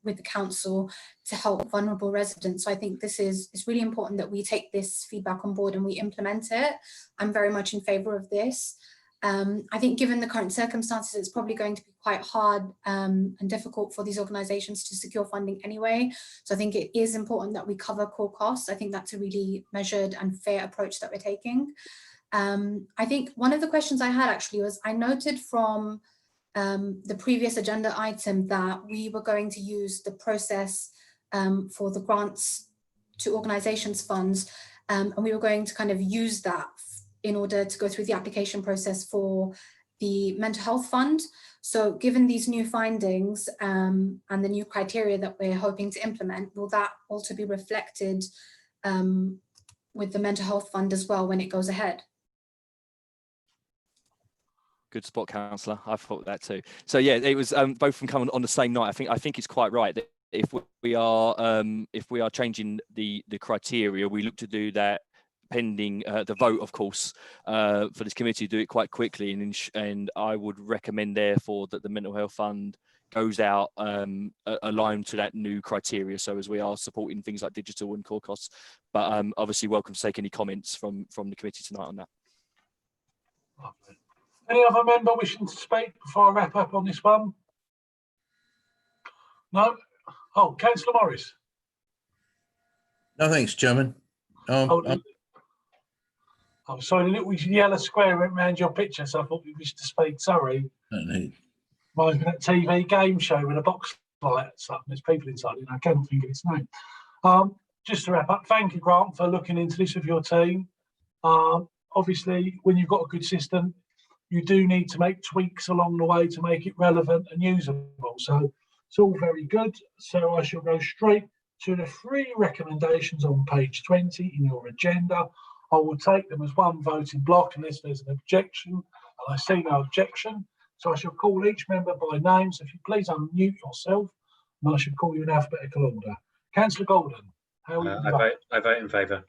with the council to help vulnerable residents. So I think this is really important that we take this feedback on board and we implement it. I'm very much in favour of this. I think given the current circumstances, it's probably going to be quite hard and difficult for these organisations to secure funding anyway. So I think it is important that we cover core costs. I think that's a really measured and fair approach that we're taking. I think one of the questions I had actually was, I noted from the previous agenda item that we were going to use the process for the grants to organisations funds, and we were going to kind of use that in order to go through the application process for the mental health fund. So given these new findings and the new criteria that we're hoping to implement, will that also be reflected with the mental health fund as well when it goes ahead? Good spot, councillor. I thought that too. So yeah, it was both of them coming on the same night. I think it's quite right that if we are changing the criteria, we look to do that pending the vote, of course, for this committee to do it quite quickly. And I would recommend therefore that the mental health fund goes out aligned to that new criteria. So as we are supporting things like digital and core costs, but obviously welcome to take any comments from the committee tonight on that. Lovely. Any other member wishing to speak before I wrap up on this one? No? Oh, Councillor Morris. No, thanks, Chairman. Oh, sorry, the little yellow square went round your picture, so I thought you wished to speak. Sorry. Mine's been a TV game show with a box lights up and there's people inside it and I can't think of its name. Just to wrap up, thank you, Grant, for looking into this with your team. Obviously, when you've got a good system, you do need to make tweaks along the way to make it relevant and usable. So it's all very good. So I shall go straight to the 3 recommendations on page 20 in your agenda. I will take them as one voting block unless there's an objection. And I see no objection. So I shall call each member by name. So if you please unmute yourself, and I shall call you in alphabetical order. Councillor Golden, how will you vote? I vote in favour.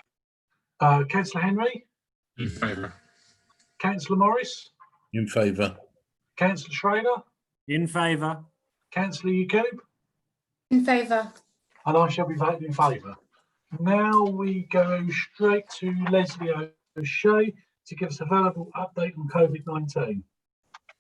Councillor Henry? In favour. Councillor Morris? In favour. Councillor Schrader? In favour. Councillor Yacoub? In favour. And I shall be voting in favour. Now we go straight to Leslie O'Shea to give us a verbal update on COVID-19.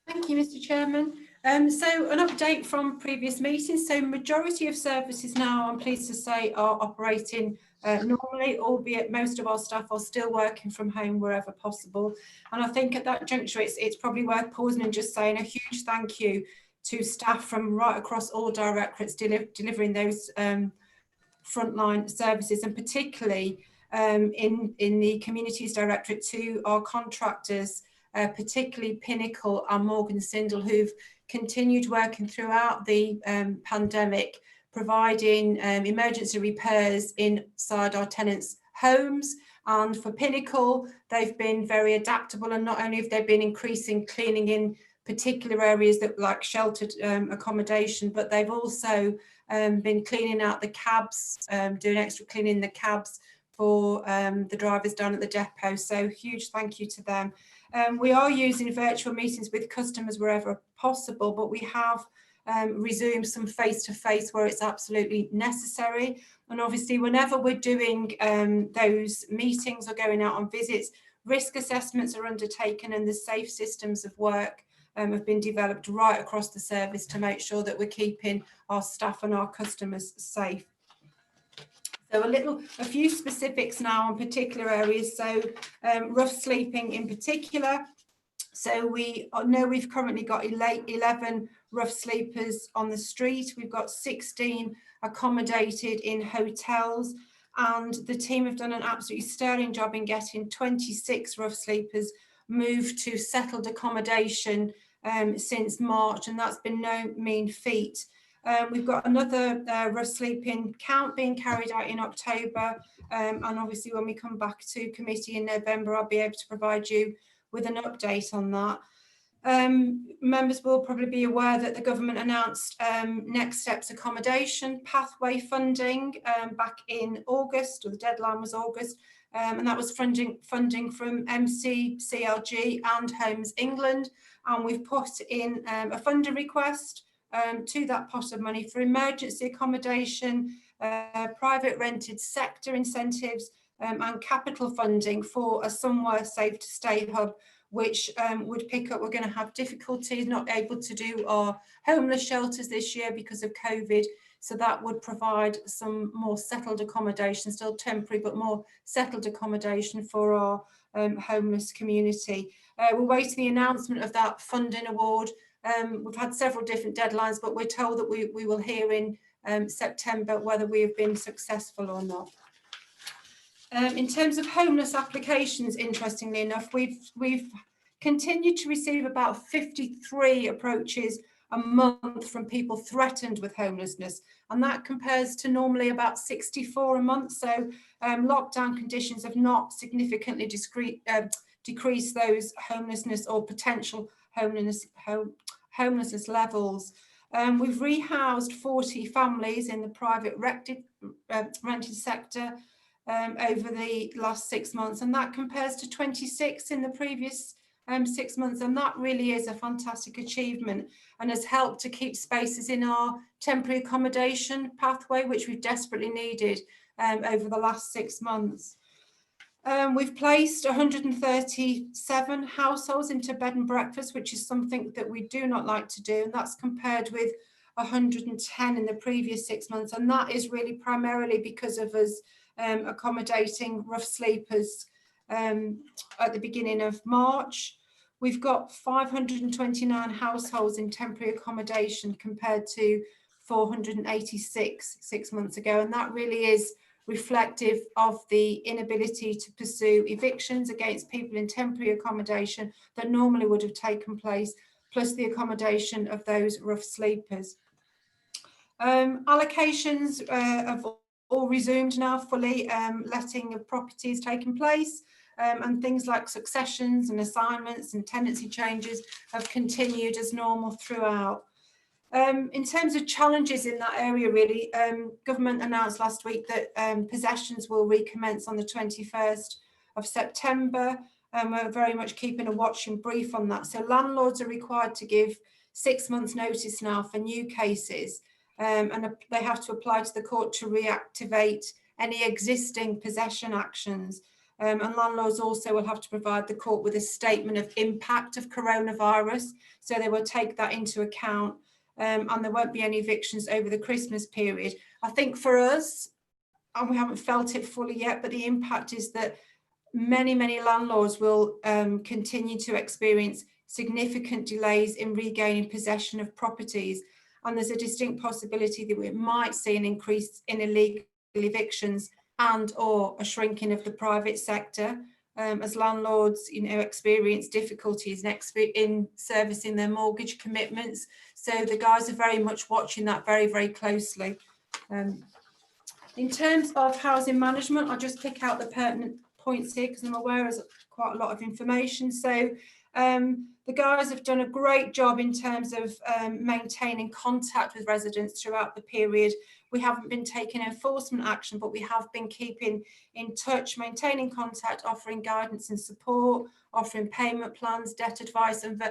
Thank you, Mr. Chairman. So an update from previous meetings. So majority of services now, I'm pleased to say, are operating normally, albeit most of our staff are still working from home wherever possible. And I think at that juncture, it's probably worth pausing and just saying a huge thank you to staff from right across all directorates delivering those frontline services, and particularly in the Communities Directorate to our contractors, particularly Pinnacle and Morgan Sindall, who've continued working throughout the pandemic, providing emergency repairs inside our tenants' homes. And for Pinnacle, they've been very adaptable, and not only have they been increasing cleaning in particular areas that like sheltered accommodation, but they've also been cleaning out the cabs, doing extra cleaning in the cabs for the drivers down at the depot. So huge thank you to them. We are using virtual meetings with customers wherever possible, but we have resumed some face-to-face where it's absolutely necessary. And obviously, whenever we're doing those meetings or going out on visits, risk assessments are undertaken and the safe systems of work have been developed right across the service to make sure that we're keeping our staff and our customers safe. So a few specifics now on particular areas. So rough sleeping in particular. So we know we've currently got 11 rough sleepers on the street. We've got 16 accommodated in hotels, and the team have done an absolutely sterling job in getting 26 rough sleepers moved to settled accommodation since March, and that's been no mean feat. We've got another rough sleeping count being carried out in October, and obviously when we come back to committee in November, I'll be able to provide you with an update on that. Members will probably be aware that the government announced Next Steps accommodation pathway funding back in August, or the deadline was August, and that was funding from MCCLG and Homes England, and we've put in a funding request to that pot of money for emergency accommodation, private rented sector incentives, and capital funding for a Somewhere Safe to Stay hub, which would pick up. We're going to have difficulties not able to do our homeless shelters this year because of COVID. So that would provide some more settled accommodation, still temporary, but more settled accommodation for our homeless community. We're waiting the announcement of that funding award. We've had several different deadlines, but we're told that we will hear in September whether we have been successful or not. In terms of homeless applications, interestingly enough, we've continued to receive about 53 approaches a month from people threatened with homelessness, and that compares to normally about 64 a month. So lockdown conditions have not significantly decreased those homelessness or potential homelessness levels. We've rehoused 40 families in the private rented sector over the last 6 months, and that compares to 26 in the previous 6 months, and that really is a fantastic achievement and has helped to keep spaces in our temporary accommodation pathway, which we've desperately needed over the last 6 months. We've placed 137 households into bed and breakfast, which is something that we do not like to do, and that's compared with 110 in the previous 6 months, and that is really primarily because of us accommodating rough sleepers at the beginning of March. We've got 529 households in temporary accommodation compared to 486 6 months ago, and that really is reflective of the inability to pursue evictions against people in temporary accommodation that normally would have taken place, plus the accommodation of those rough sleepers. Allocations have all resumed now fully, letting of properties taking place, and things like successions and assignments and tenancy changes have continued as normal throughout. In terms of challenges in that area, really, government announced last week that possessions will recommence on the 21st of September, and we're very much keeping a watching brief on that. So landlords are required to give 6 months notice now for new cases, and they have to apply to the court to reactivate any existing possession actions. And landlords also will have to provide the court with a statement of impact of coronavirus, so they will take that into account, and there won't be any evictions over the Christmas period. I think for us, and we haven't felt it fully yet, but the impact is that many landlords will continue to experience significant delays in regaining possession of properties, and there's a distinct possibility that we might see an increase in illegal evictions and or a shrinking of the private sector, as landlords, experience difficulties in servicing their mortgage commitments. So the guys are very much watching that very closely. In terms of housing management, I'll just pick out the pertinent points here because I'm aware there's quite a lot of information. So the guys have done a great job in terms of maintaining contact with residents throughout the period. We haven't been taking enforcement action, but we have been keeping in touch, maintaining contact, offering guidance and support, offering payment plans, debt advice, and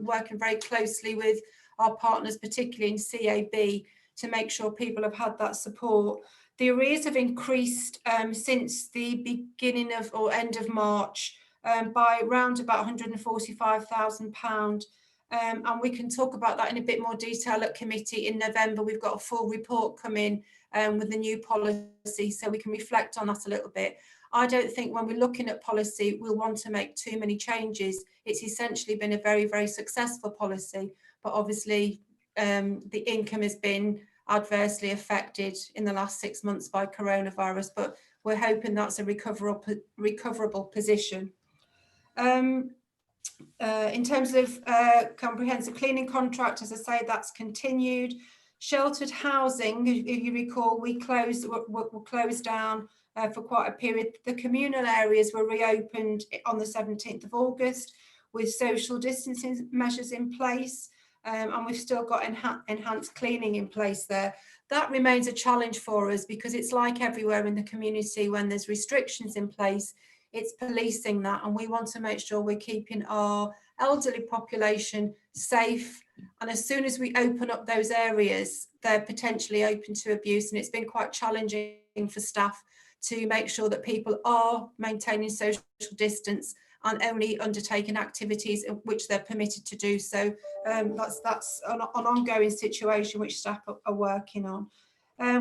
working very closely with our partners, particularly in CAB, to make sure people have had that support. The arrears have increased since the beginning of or end of March by around about £145,000. And we can talk about that in a bit more detail at committee in November. We've got a full report coming with the new policy, so we can reflect on that a little bit. I don't think when we're looking at policy, we'll want to make too many changes. It's essentially been a very, very successful policy, but obviously the income has been adversely affected in the last 6 months by coronavirus, but we're hoping that's a recoverable position. In terms of comprehensive cleaning contract, as I say, that's continued. Sheltered housing, if you recall, were closed down for quite a period. The communal areas were reopened on the 17th of August with social distancing measures in place, and we've still got enhanced cleaning in place there. That remains a challenge for us because it's like everywhere in the community when there's restrictions in place, it's policing that, and we want to make sure we're keeping our elderly population safe. And as soon as we open up those areas, they're potentially open to abuse, and it's been quite challenging for staff to make sure that people are maintaining social distance and only undertaking activities in which they're permitted to do so. That's an ongoing situation which staff are working on.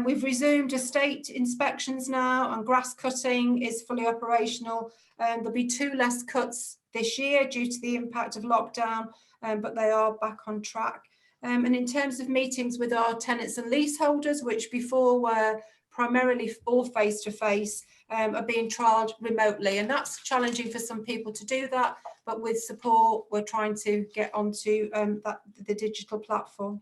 We've resumed estate inspections now, and grass cutting is fully operational. There'll be 2 less cuts this year due to the impact of lockdown, but they are back on track. And in terms of meetings with our tenants and leaseholders, which before were primarily all face-to-face, are being trialled remotely, and that's challenging for some people to do that, but with support we're trying to get onto the digital platform.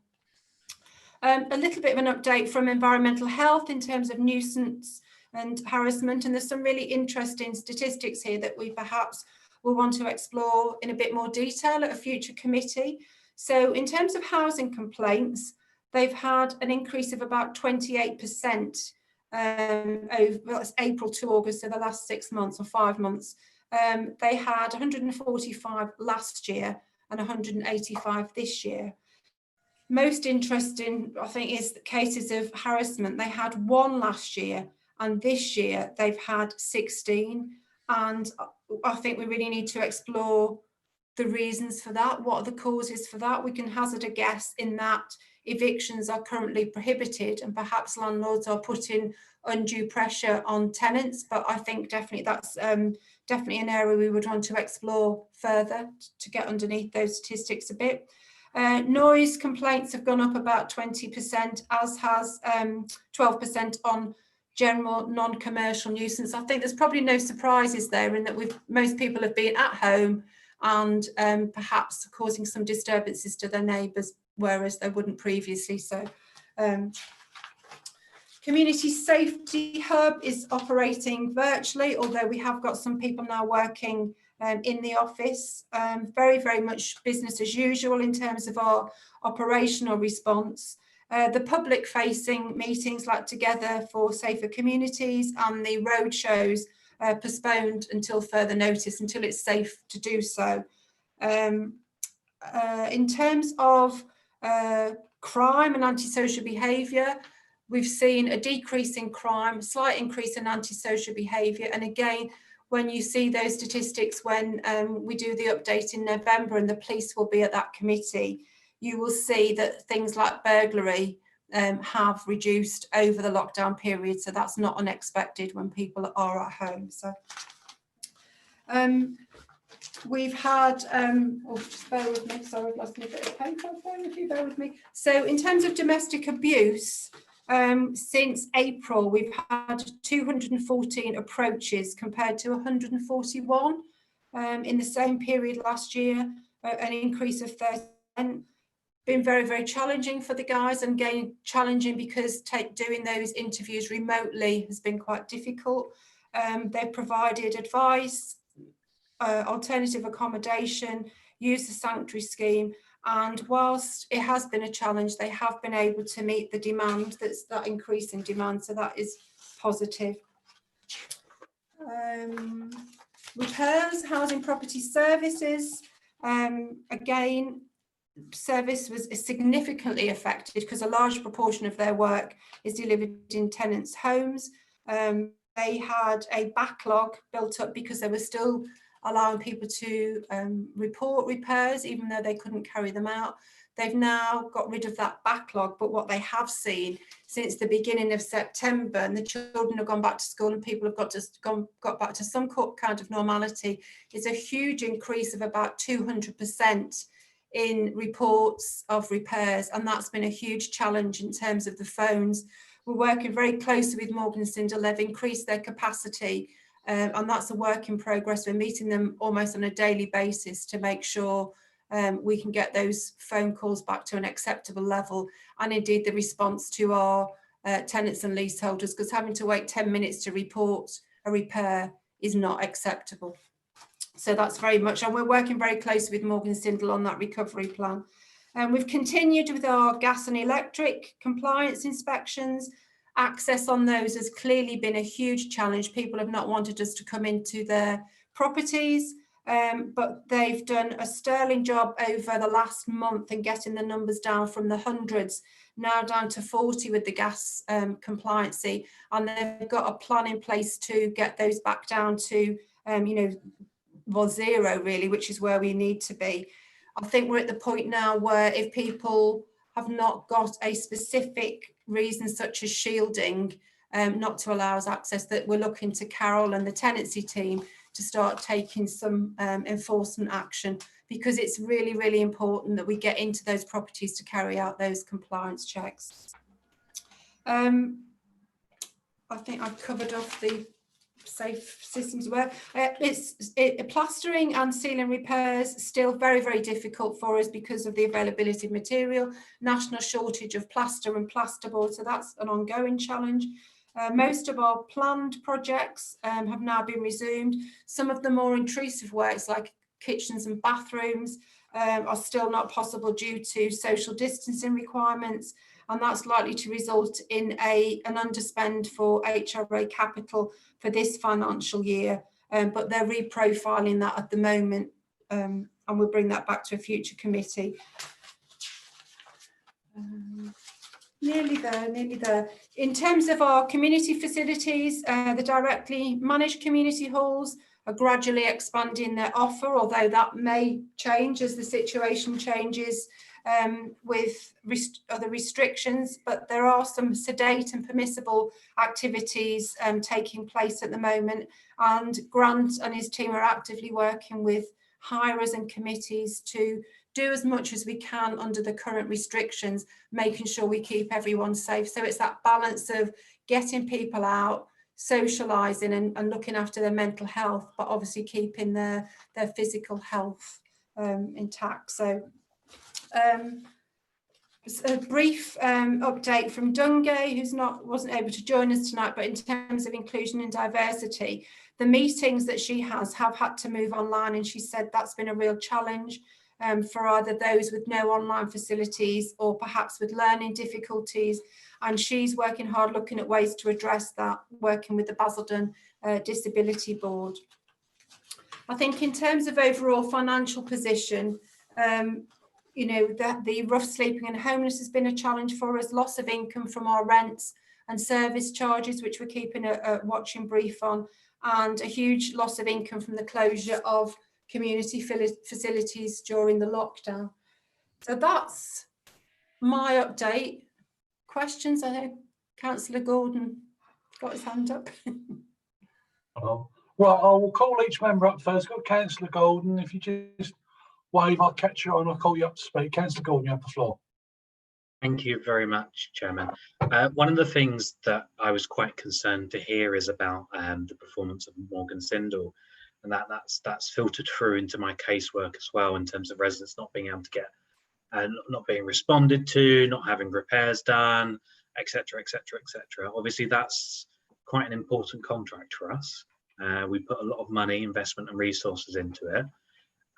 A little bit of an update from environmental health in terms of nuisance and harassment, and there's some really interesting statistics here that we perhaps will want to explore in a bit more detail at a future committee. So in terms of housing complaints, they've had an increase of about 28% over April to August, so the last 6 months or 5 months. They had 145 last year and 185 this year. Most interesting, I think, is the cases of harassment. They had 1 last year, and this year they've had 16. And I think we really need to explore the reasons for that. What are the causes for that? We can hazard a guess in that evictions are currently prohibited and perhaps landlords are putting undue pressure on tenants, but I think definitely that's definitely an area we would want to explore further to get underneath those statistics a bit. Noise complaints have gone up about 20%, as has 12% on general non-commercial nuisance. I think there's probably no surprises there in that most people have been at home and perhaps causing some disturbances to their neighbours, whereas they wouldn't previously. So Community Safety Hub is operating virtually, although we have got some people now working in the office. Very, very much business as usual in terms of our operational response. The public-facing meetings like Together for Safer Communities and the road shows postponed until further notice, until it's safe to do so. In terms of crime and antisocial behaviour, we've seen a decrease in crime, a slight increase in antisocial behaviour. And again, when you see those statistics, when we do the update in November and the police will be at that committee, you will see that things like burglary have reduced over the lockdown period. So that's not unexpected when people are at home. So we've had, just bear with me, sorry, I've lost my bit of paper, bear with me. So in terms of domestic abuse, since April, we've had 214 approaches compared to 141 in the same period last year, an increase of 30%. Been very, very challenging for the guys, and again, challenging because doing those interviews remotely has been quite difficult. They've provided advice, alternative accommodation, use the sanctuary scheme, and whilst it has been a challenge, they have been able to meet the demand, that increase in demand, so that is positive. Repairs, housing property services, again, service was significantly affected because a large proportion of their work is delivered in tenants' homes. They had a backlog built up because they were still allowing people to report repairs, even though they couldn't carry them out. They've now got rid of that backlog, but what they have seen since the beginning of September, and the children have gone back to school and people have got back to some kind of normality, is a huge increase of about 200% in reports of repairs, and that's been a huge challenge in terms of the phones. We're working very closely with Morgan Sindall. They've increased their capacity, and that's a work in progress. We're meeting them almost on a daily basis to make sure we can get those phone calls back to an acceptable level, and indeed the response to our tenants and leaseholders, because having to wait 10 minutes to report a repair is not acceptable. So that's very much, and we're working very closely with Morgan Sindall on that recovery plan. And we've continued with our gas and electric compliance inspections. Access on those has clearly been a huge challenge. People have not wanted us to come into their properties, but they've done a sterling job over the last month in getting the numbers down from the hundreds, now down to 40 with the gas compliancy. And they've got a plan in place to get those back down to, well, zero really, which is where we need to be. I think we're at the point now where if people have not got a specific reason such as shielding, not to allow us access, that we're looking to Carol and the tenancy team to start taking some enforcement action, because it's really, really important that we get into those properties to carry out those compliance checks. I think I've covered off the safe systems work. Plastering and ceiling repairs still very, very difficult for us because of the availability of material, national shortage of plaster and plasterboard, so that's an ongoing challenge. Most of our planned projects have now been resumed. Some of the more intrusive works like kitchens and bathrooms are still not possible due to social distancing requirements, and that's likely to result in an underspend for HRA capital for this financial year, but they're reprofiling that at the moment, and we'll bring that back to a future committee. Nearly there. In terms of our community facilities, the directly managed community halls are gradually expanding their offer, although that may change as the situation changes with other restrictions, but there are some sedate and permissible activities taking place at the moment, and Grant and his team are actively working with hirers and committees to do as much as we can under the current restrictions, making sure we keep everyone safe. So it's that balance of getting people out, socialising and looking after their mental health, but obviously keeping their physical health intact. So a brief update from Dungay, who's wasn't able to join us tonight, but in terms of inclusion and diversity, the meetings that she have had to move online, and she said that's been a real challenge for either those with no online facilities or perhaps with learning difficulties, and she's working hard looking at ways to address that, working with the Basildon Disability Board. I think in terms of overall financial position, the rough sleeping and homeless has been a challenge for us, loss of income from our rents and service charges, which we're keeping a watching brief on, and a huge loss of income from the closure of community facilities during the lockdown. So that's my update. Questions? I know Councillor Gordon got his hand up. Well, I will call each member up first. Got Councillor Gordon. If you just wave, I'll catch you on. I'll call you up to speak. Councillor Gordon, you have the floor. Thank you very much, Chairman. One of the things that I was quite concerned to hear is about the performance of Morgan Sindall, and that's filtered through into my casework as well, in terms of residents not being able to get, not being responded to, not having repairs done, etc., etc., etc. Obviously, that's quite an important contract for us. We put a lot of money, investment, and resources into it,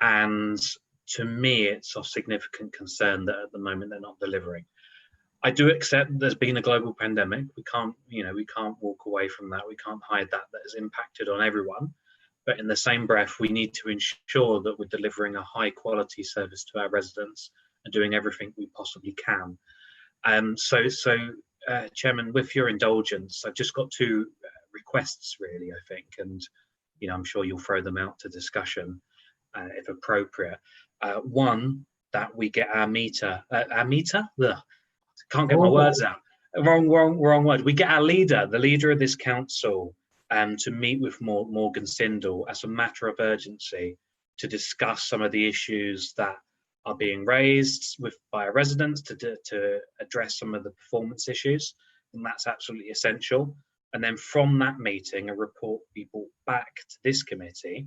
and to me, it's of significant concern that at the moment they're not delivering. I do accept there's been a global pandemic. We can't walk away from that. We can't hide that has impacted on everyone. But in the same breath, we need to ensure that we're delivering a high quality service to our residents and doing everything we possibly can. Chairman, with your indulgence, I've just got two requests really, I think, and I'm sure you'll throw them out to discussion if appropriate. One, that we get our meter. Ugh, can't get my words out. Wrong word. We get our leader, the leader of this council, to meet with Morgan Sindall as a matter of urgency to discuss some of the issues that are being raised by our residents, to address some of the performance issues, and that's absolutely essential. And then from that meeting, a report be brought back to this committee.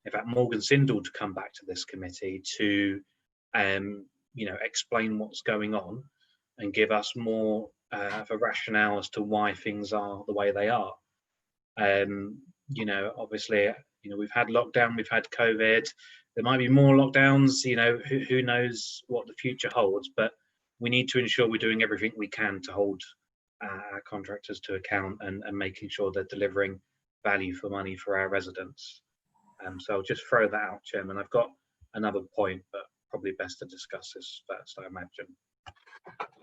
In fact, Morgan Sindall to come back to this committee to, explain what's going on and give us more of a rationale as to why things are the way they are. Obviously, we've had lockdown, we've had COVID. There might be more lockdowns. Who knows what the future holds? But we need to ensure we're doing everything we can to hold our contractors to account and making sure they're delivering value for money for our residents. So I'll just throw that out, Chairman. I've got another point, but probably best to discuss this first, I imagine.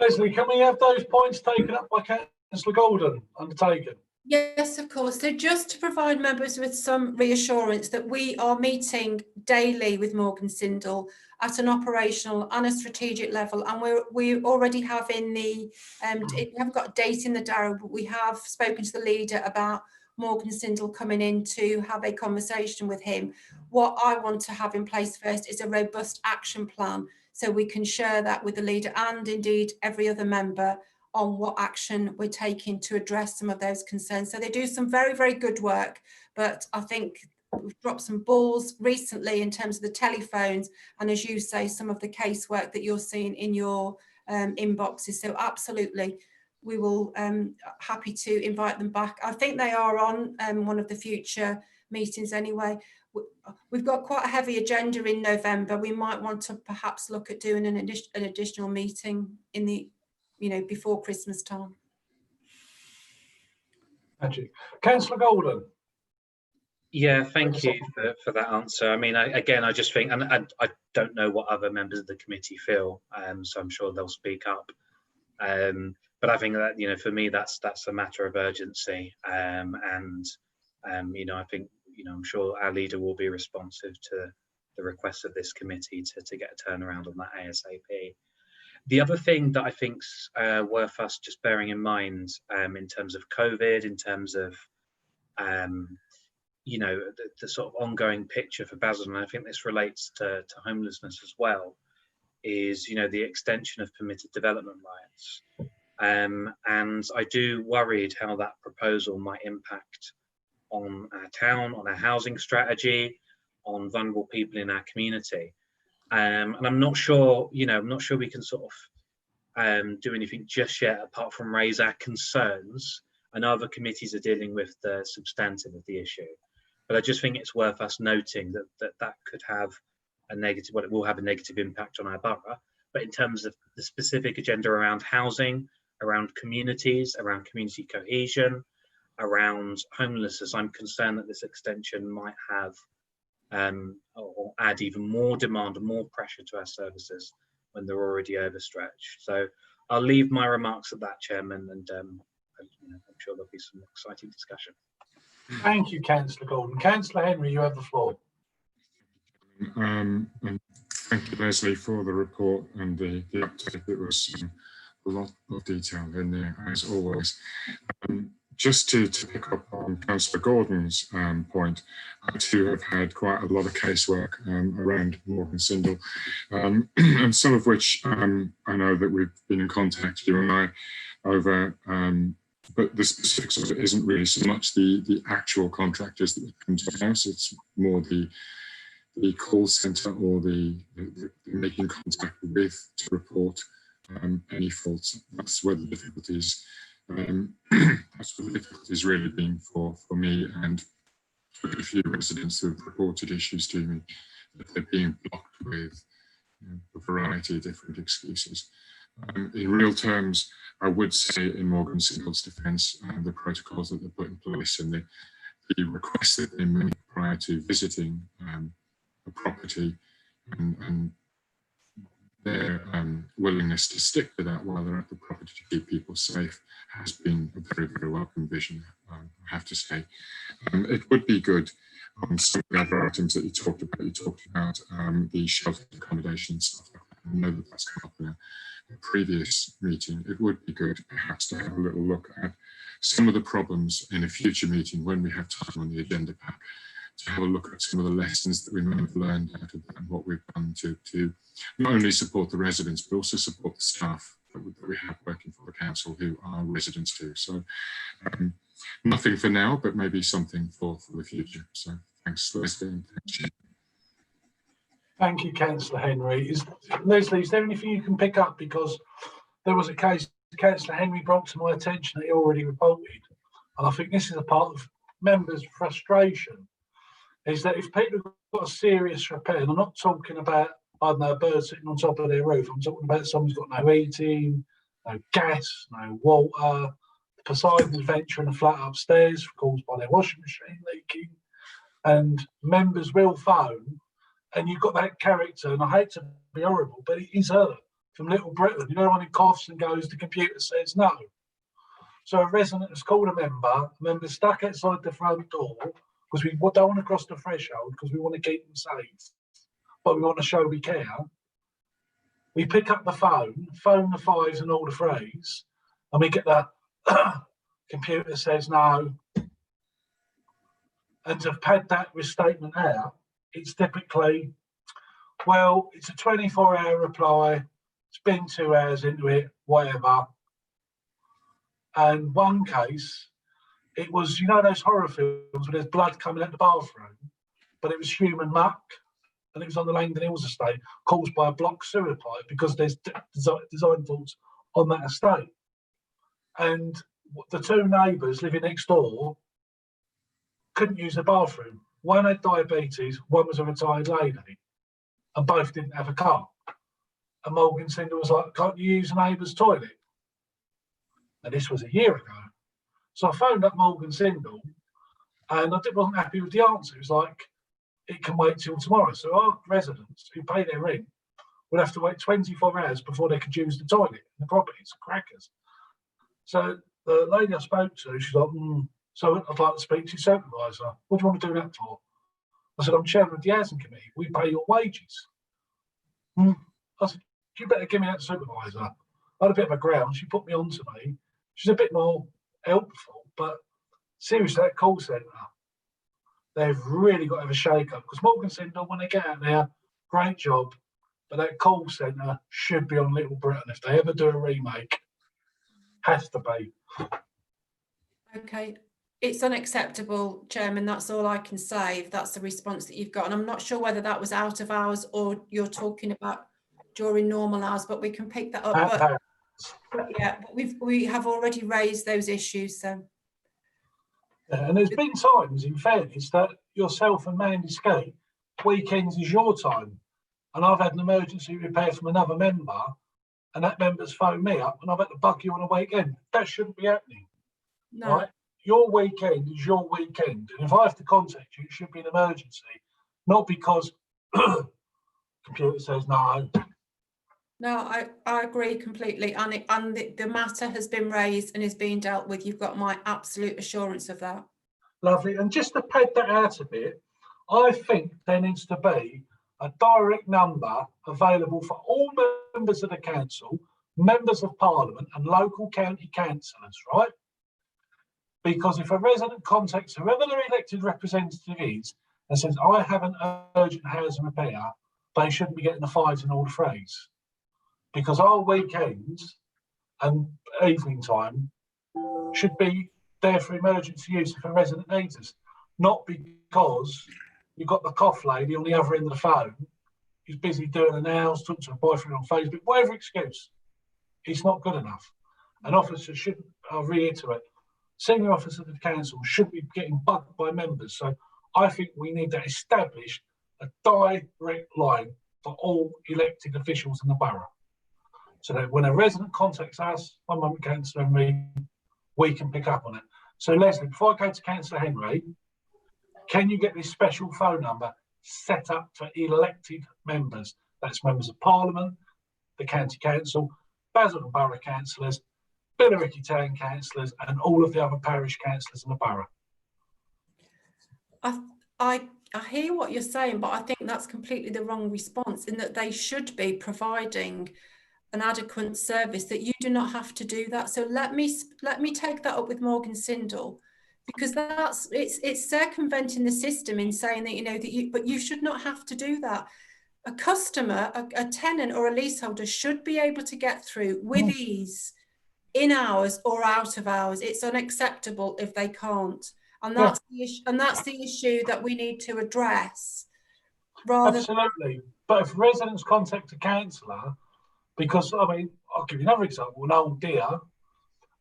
Leslie, can we have those points taken up by Councillor Golden? Undertaken. Yes, of course. So just to provide members with some reassurance that we are meeting daily with Morgan Sindall at an operational and a strategic level, and we already have in the we haven't got a date in the diary, but we have spoken to the leader about Morgan Sindall coming in to have a conversation with him. What I want to have in place first is a robust action plan, so we can share that with the leader and indeed every other member on what action we're taking to address some of those concerns. So they do some very, very good work, but I think we've dropped some balls recently in terms of the telephones and, as you say, some of the casework that you're seeing in your inboxes. So absolutely, we will happy to invite them back. I think they are on one of the future meetings anyway. We've got quite a heavy agenda in November. We might want to perhaps look at doing an additional meeting in the before Christmas time. Thank you. Councillor Golden. Yeah, thank you for that answer. I mean, I just think, and I don't know what other members of the committee feel, so I'm sure they'll speak up. But I think that, for me, that's a matter of urgency. I think, I'm sure our leader will be responsive to the request of this committee to get a turnaround on that ASAP. The other thing that I think's worth us just bearing in mind in terms of COVID, in terms of the sort of ongoing picture for Basildon, and I think this relates to homelessness as well, is the extension of permitted development rights. And I do worried how that proposal might impact on our town, on our housing strategy, on vulnerable people in our community. And I'm not sure, we can sort of do anything just yet apart from raise our concerns. I know other committees are dealing with the substantive of the issue, but I just think it's worth us noting that could have a negative, it will have a negative impact on our borough. But in terms of the specific agenda around housing, around communities, around community cohesion, around homelessness, I'm concerned that this extension might have or add even more demand and more pressure to our services when they're already overstretched. So I'll leave my remarks at that, Chairman, and I'm sure there'll be some exciting discussion. Thank you, Councillor Golden. Councillor Henry, you have the floor. And thank you, Leslie, for the report and the update. It was a lot of detail in there, as always. Just to pick up on Councillor Gordon's point, I too have had quite a lot of casework around Morgan Sindall, and some of which I know that we've been in contact, you and I, over, but the specifics of it isn't really so much the actual contractors that come to the house, it's more the call centre or the making contact with to report any faults. That's where the difficulties that's what the difficulty has really been for me and for a few residents who have reported issues to me, that they're being blocked with a variety of different excuses. In real terms, I would say in Morgan Sindall's defence, the protocols that they put in place and the requests that they make prior to visiting a property and their willingness to stick to that while they're at the property to keep people safe has been a very, very welcome vision, I have to say. It would be good on some of the other items that you talked about. You talked about the sheltered accommodation and stuff like I know that that's come up in a previous meeting. It would be good perhaps to have a little look at some of the problems in a future meeting when we have time on the agenda pack, to have a look at some of the lessons that we may have learned out of that and what we've done to not only support the residents, but also support the staff that we have working for the council who are residents too. So nothing for now, but maybe something for the future. So thanks, Leslie. And thanks, Jim. Thank you, Councillor Henry. Leslie, is there anything you can pick up? Because there was a case Councillor Henry brought to my attention that he already reported. And I think this is a part of members' frustration, is that if people have got a serious repair, and I'm not talking about, I don't know, a bird sitting on top of their roof, I'm talking about someone's got no heating, no gas, no water, Poseidon's venturing a flat upstairs caused by their washing machine leaking, and members will phone, and you've got that character, and I hate to be horrible, but it is her from Little Britain. You know, when he coughs and goes, the computer says no. So a resident has called a member stuck outside the front door because we don't want to cross the threshold because we want to keep them safe, but we want to show we care. We pick up the phone the fives and all the threes, and we get the computer says no. And to pad that restatement out, it's typically, well, it's a 24-hour reply, it's been 2 hours into it, whatever. And one case, it was, you know, those horror films where there's blood coming out the bathroom, but it was human muck, and it was on the Langdon Hills estate, caused by a blocked sewer pipe because there's design faults on that estate. And the two neighbours living next door couldn't use the bathroom. One had diabetes, one was a retired lady, and both didn't have a car. And Morgan Sindel was like, can't you use a neighbour's toilet? And this was a year ago. So I phoned up Morgan Sindel, and I wasn't happy with the answer. It was like, it can wait till tomorrow. So our residents who pay their rent would have to wait 24 hours before they could use the toilet in the property. It's crackers. So the lady I spoke to, she's like, so I'd like to speak to your supervisor. What do you want to do that for? I said, I'm chairman of the housing committee. We pay your wages. I said, you better give me that supervisor. I had a bit of a ground. She put me on to me. She's a bit more helpful, but seriously, that call centre, they've really got to have a shake-up, because Morgan Sindel, when they get out there, great job, but that call centre should be on Little Britain. If they ever do a remake, has to be. Okay. It's unacceptable, Chairman. That's all I can say. If that's the response that you've got. And I'm not sure whether that was out of hours or you're talking about during normal hours, but we can pick that up. But yeah, we have already raised those issues. So. Yeah, and there's been times, in fairness, that yourself and Mandy Skate, weekends is your time. And I've had an emergency repair from another member, and that member's phoned me up, and I've had to bug you on a weekend. That shouldn't be happening. No. Right? Your weekend is your weekend, and if I have to contact you, it should be an emergency, not because computer says no. No, I agree completely, and the matter has been raised and is being dealt with. You've got my absolute assurance of that. Lovely, and just to pad that out a bit, I think there needs to be a direct number available for all members of the council, members of parliament, and local county councillors, right? Because if a resident contacts whoever their elected representative is and says, I have an urgent housing repair, they shouldn't be getting the fives and all the threes. Because our weekends and evening time should be there for emergency use if a resident needs us. Not because you've got the cough lady on the other end of the phone who's busy doing her nails, talking to her boyfriend on Facebook, whatever excuse. It's not good enough. And officers should, I'll reiterate, senior officers of the council should be getting bugged by members. So I think we need to establish a direct line for all elected officials in the borough. So that when a resident contacts us, one moment, Councillor Henry, we can pick up on it. So Leslie, before I go to Councillor Henry, can you get this special phone number set up for elected members? That's members of Parliament, the County Council, Basildon Borough Councillors, Billericay Town Councillors, and all of the other parish councillors in the borough. I I hear what you're saying, but I think that's completely the wrong response, in that they should be providing an adequate service, that you do not have to do that. So let me take that up with Morgan Sindall, because it's circumventing the system in saying that, you know, but you should not have to do that. A customer, a tenant or a leaseholder should be able to get through with ease, in hours or out of hours. It's unacceptable if they can't. And that's the issue, and that's the issue that we need to address. Absolutely. But if residents contact a councillor, because, I mean, I'll give you another example. An old dear,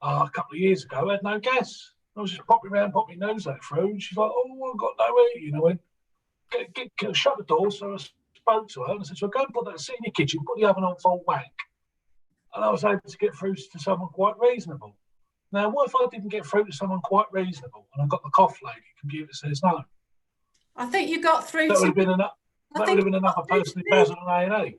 a couple of years ago, had no gas. I was just popping around, popping my nose out through, and she's like, oh, I've got no heat. You know, I went, shut the door. So I spoke to her and I said, so go and put that seat in your kitchen, put the oven on full whack. And I was able to get through to someone quite reasonable. Now, what if I didn't get through to someone quite reasonable and I got the cough lady? Computer says no. I think you got through. That would have been enough. That would have been enough a person who has an A&E.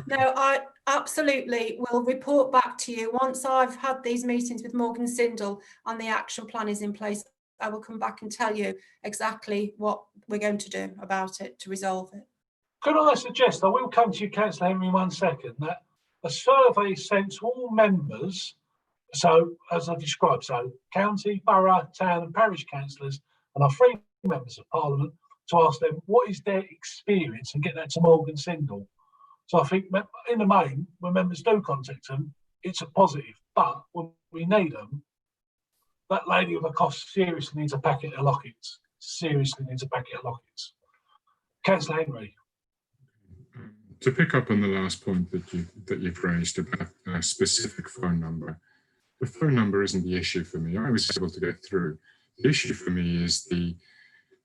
No, I absolutely will report back to you once I've had these meetings with Morgan Sindall and the action plan is in place. I will come back and tell you exactly what we're going to do about it to resolve it. Could I suggest, I will come to you, Councillor Henry, in 1 second, that a survey sent to all members, so as I described, so county, borough, town and parish councillors and our 3 members of parliament, to ask them what is their experience and get that to Morgan Sindall. So I think in the main, when members do contact them, it's a positive. But when we need them, that lady with a cough seriously needs a packet of lockets. Seriously needs a packet of lockets. Councillor Henry. To pick up on the last point that you've raised about a specific phone number, the phone number isn't the issue for me. I was able to get through. The issue for me is the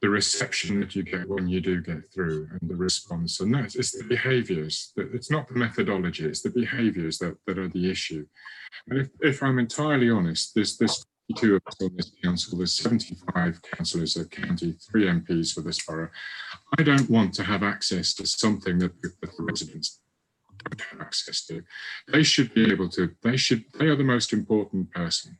reception that you get when you do get through and the response. And it's the behaviours. It's not the methodology, it's the behaviours that are the issue. And if I'm entirely honest, there's 52 of us on this council, there's 75 councillors at county, 3 MPs for this borough. I don't want to have access to something that the residents don't have access to. They should be able to, they are the most important person.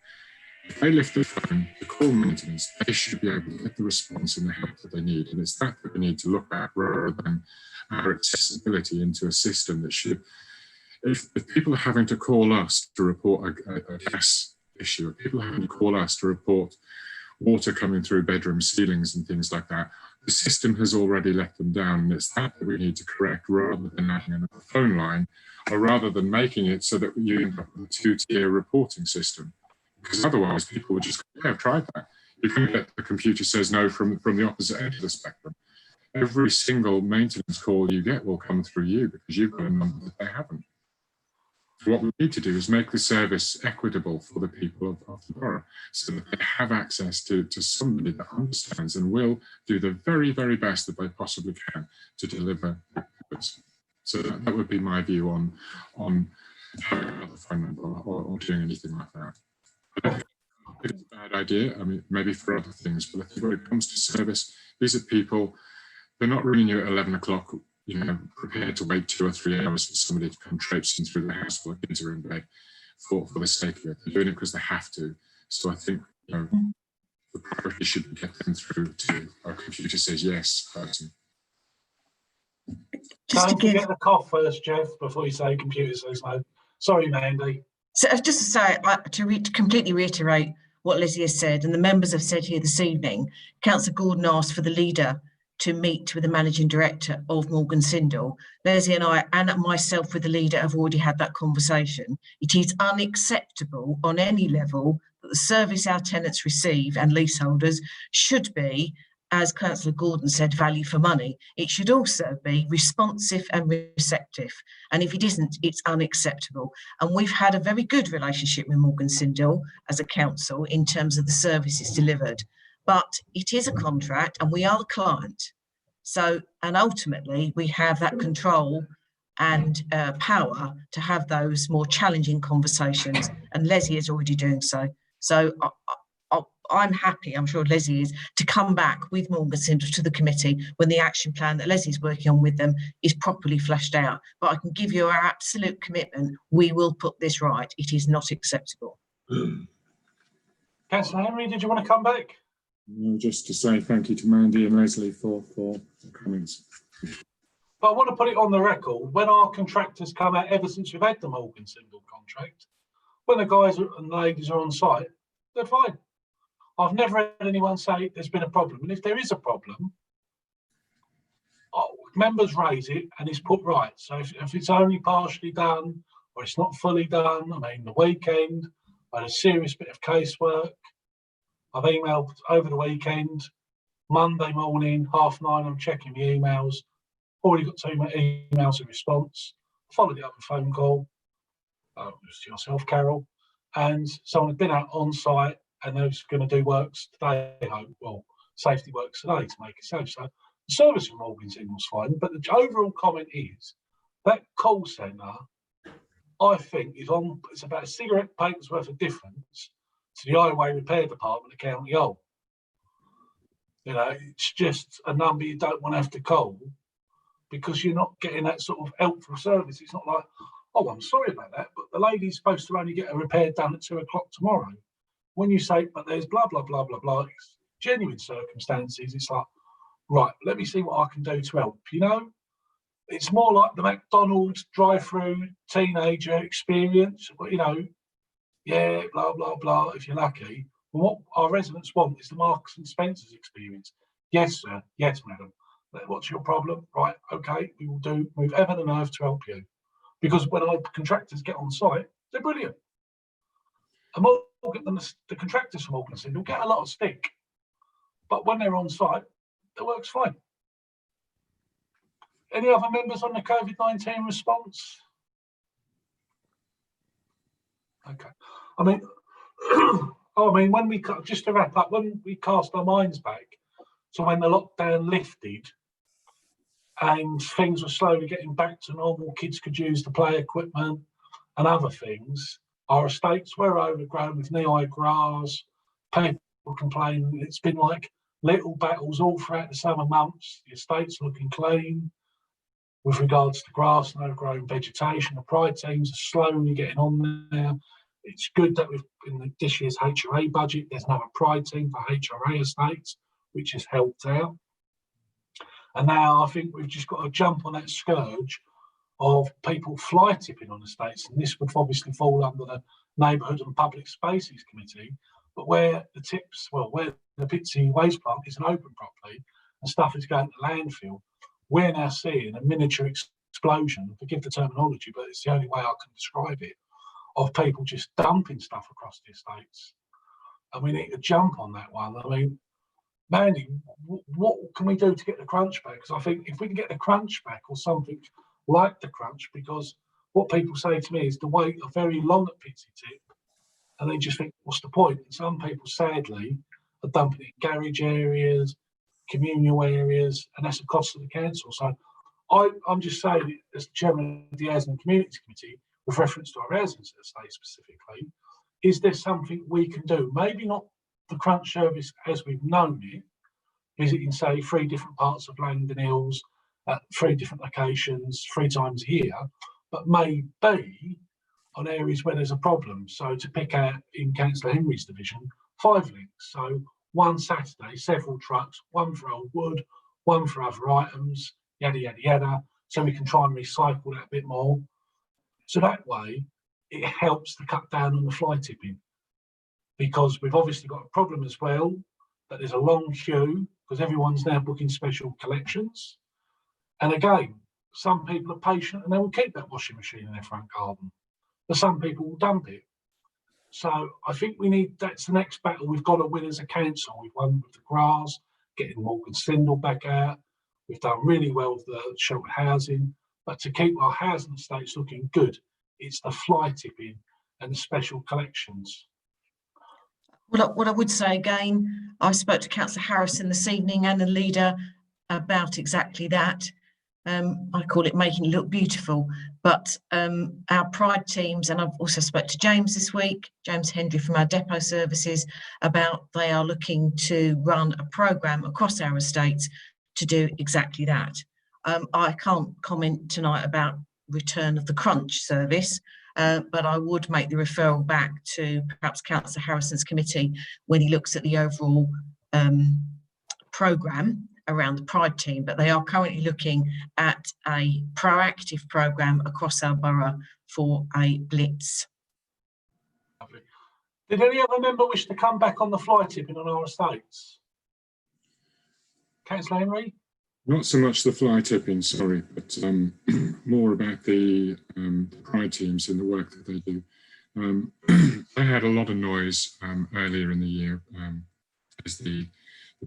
If they lift the phone to call maintenance, they should be able to get the response and the help that they need. And it's that we need to look at rather than our accessibility into a system that should, if people are having to call us to report a gas issue, if people are having to call us to report water coming through bedroom ceilings and things like that, the system has already let them down. And it's that we need to correct rather than adding another phone line, or rather than making it so that you end up with a 2-tier reporting system. Because otherwise people would just go, yeah, I've tried that. You can get the computer says no from the opposite end of the spectrum. Every single maintenance call you get will come through you because you've got a number that they haven't. What we need to do is make the service equitable for the people of the borough so that they have access to somebody that understands and will do the very, very best that they possibly can to deliver goods. So that would be my view on having another phone number or doing anything like that. I don't think it's a bad idea. I mean, maybe for other things, but I think when it comes to service, these are people, they're not ringing you at 11 o'clock, you know, prepared to wait 2 or 3 hours for somebody to come traipsing through the house while kids are in bed for the sake of it. They're doing it because they have to. So I think, you know, the priority should be get them through to our computer says yes person. Don't forget the cough first, Jeff, before you say computer says no. Sorry, Mandy. So just to say, to completely reiterate what Lizzie has said, and the members have said here this evening, Councillor Gordon asked for the leader to meet with the managing director of Morgan Sindall. Leslie and I, and myself with the leader, have already had that conversation. It is unacceptable on any level that the service our tenants receive and leaseholders should be, as Councillor Gordon said, value for money. It should also be responsive and receptive. And if it isn't, it's unacceptable. And we've had a very good relationship with Morgan Sindall as a council in terms of the services delivered. But it is a contract and we are the client. So, and ultimately we have that control and power to have those more challenging conversations. And Leslie is already doing so. So I'm happy, I'm sure Leslie is, to come back with Morgan Sindall to the committee when the action plan that Leslie's working on with them is properly fleshed out. But I can give you our absolute commitment, we will put this right. It is not acceptable. Councillor Henry, did you want to come back? Just to say thank you to Mandy and Leslie for comments. But I want to put it on the record, when our contractors come out, ever since we've had the Morgan Sindall contract, when the guys and ladies are on site, they're fine. I've never had anyone say there's been a problem. And if there is a problem, members raise it and it's put right. So if it's only partially done or it's not fully done, I mean, the weekend, I had a serious bit of casework. I've emailed over the weekend, Monday morning, 9:30, I'm checking the emails. Already got 2 emails in response. Followed it up with a phone call. It was to yourself, Carol. And someone had been out on site and they was going to do works today, well, safety works today to make it safe. So the service from Morgan Sindall's fine, but the overall comment is that call centre, I think, it's about a cigarette paper's worth of difference to the highway repair department at County Hull. You know, it's just a number you don't want to have to call because you're not getting that sort of helpful service. It's not like, oh, I'm sorry about that, but the lady's supposed to only get a repair done at 2 o'clock tomorrow. When you say, but there's blah, blah, blah, blah, blah, it's genuine circumstances, it's like, right, let me see what I can do to help, you know? It's more like the McDonald's drive-through teenager experience, but, you know, yeah, blah, blah, blah, if you're lucky. And what our residents want is the Marks and Spencer's experience. Yes, sir. Yes, madam. What's your problem? Right, okay, we will move heaven and earth to help you. Because when our contractors get on site, they're brilliant. And the contractors from Morgan Sindall get a lot of stick. But when they're on site, it works fine. Any other members on the COVID-19 response? Okay. I mean, when we, just to wrap up, when we cast our minds back to when the lockdown lifted and things were slowly getting back to normal, kids could use the play equipment and other things, our estates were overgrown with knee-high grass, people complaining. It's been like little battles all throughout the summer months. The estate's looking clean with regards to grass and overgrown vegetation. The Pride teams are slowly getting on there. It's good that in this year's HRA budget, there's another Pride team for HRA estates, which has helped out. And now I think we've just got to jump on that scourge of people fly tipping on estates. And this would obviously fall under the Neighbourhood and Public Spaces Committee, but where the Pitsea waste plant isn't open properly and stuff is going to landfill, we're now seeing a miniature explosion, forgive the terminology, but it's the only way I can describe it, of people just dumping stuff across the estates. And we need to jump on that one. I mean, Mandy, what can we do to get the crunch back? Because I think if we can get the crunch back or something like the crunch, because what people say to me is the wait are very long at Pitsea Tip, and they just think, what's the point? And some people, sadly, are dumping it in garage areas, communal areas, and that's the cost of the council. So I'm just saying, as the chairman of the Housing and Communities Committee, with reference to our housing estate specifically, is there something we can do? Maybe not the crunch service as we've known it, visiting, say, 3 different parts of Langdon Hills at 3 different locations 3 times a year, but maybe on areas where there's a problem. So to pick out in Councillor Henry's division, 5 links. So one Saturday, several trucks, one for old wood, one for other items, yada, yada, yada. So we can try and recycle that a bit more. So that way, it helps to cut down on the fly tipping. Because we've obviously got a problem as well, that there's a long queue, because everyone's now booking special collections. And again, some people are patient and they will keep that washing machine in their front garden. But some people will dump it. So I think that's the next battle we've got to win as a council. We've won with the grass, getting Morgan Sindall back out. We've done really well with the sheltered housing. But to keep our housing estates looking good, it's the fly tipping and the special collections. Well, what I would say again, I spoke to Councillor Harrison this evening and the leader about exactly that. I call it making it look beautiful, but our Pride teams, and I've also spoke to James this week, James Hendry from our depot services, about they are looking to run a programme across our estates to do exactly that. I can't comment tonight about return of the crunch service, but I would make the referral back to perhaps Councillor Harrison's committee when he looks at the overall programme around the Pride team, but they are currently looking at a proactive programme across our borough for a blitz. Lovely. Did any other member wish to come back on the fly tipping on our estates? Councillor Henry? Not so much the fly tipping, sorry, but more about the Pride teams and the work that they do. They had a lot of noise earlier in the year as the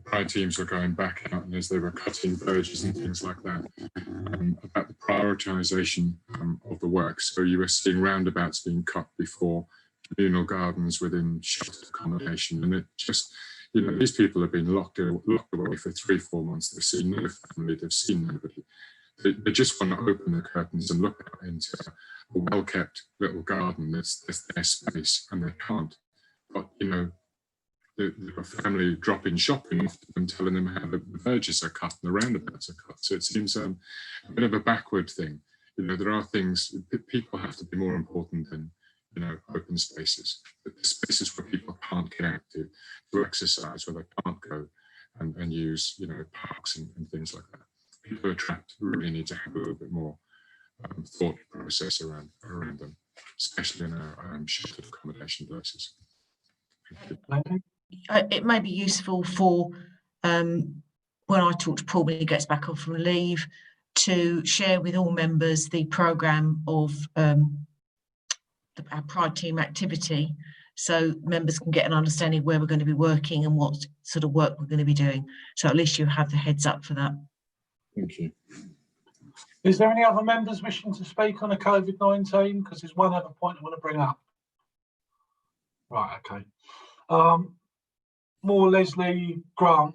Pride teams were going back out and as they were cutting verges and things like that, about the prioritisation of the work. So you were seeing roundabouts being cut before communal gardens within sheltered accommodation, and it just, you know, these people have been locked away for 3-4 months. They've seen no family, they've seen nobody. They just want to open the curtains and look out into a well-kept little garden that's their space, and they can't. But, you know, the family dropping shopping and telling them how the verges are cut and the roundabouts are cut. So it seems a bit of a backward thing. You know, there are things, people have to be more important than, you know, open spaces. The spaces where people can't get out to exercise, where they can't go and use, you know, parks and things like that. People who are trapped really need to have a little bit more thought process around them, especially in our sheltered accommodation places. It may be useful for when I talk to Paul when he gets back off from leave, to share with all members the programme of our Pride team activity, so members can get an understanding of where we're going to be working and what sort of work we're going to be doing. So at least you have the heads up for that. Thank you. Is there any other members wishing to speak on a COVID-19? Because there's one other point I want to bring up. Right, okay. More Leslie Grant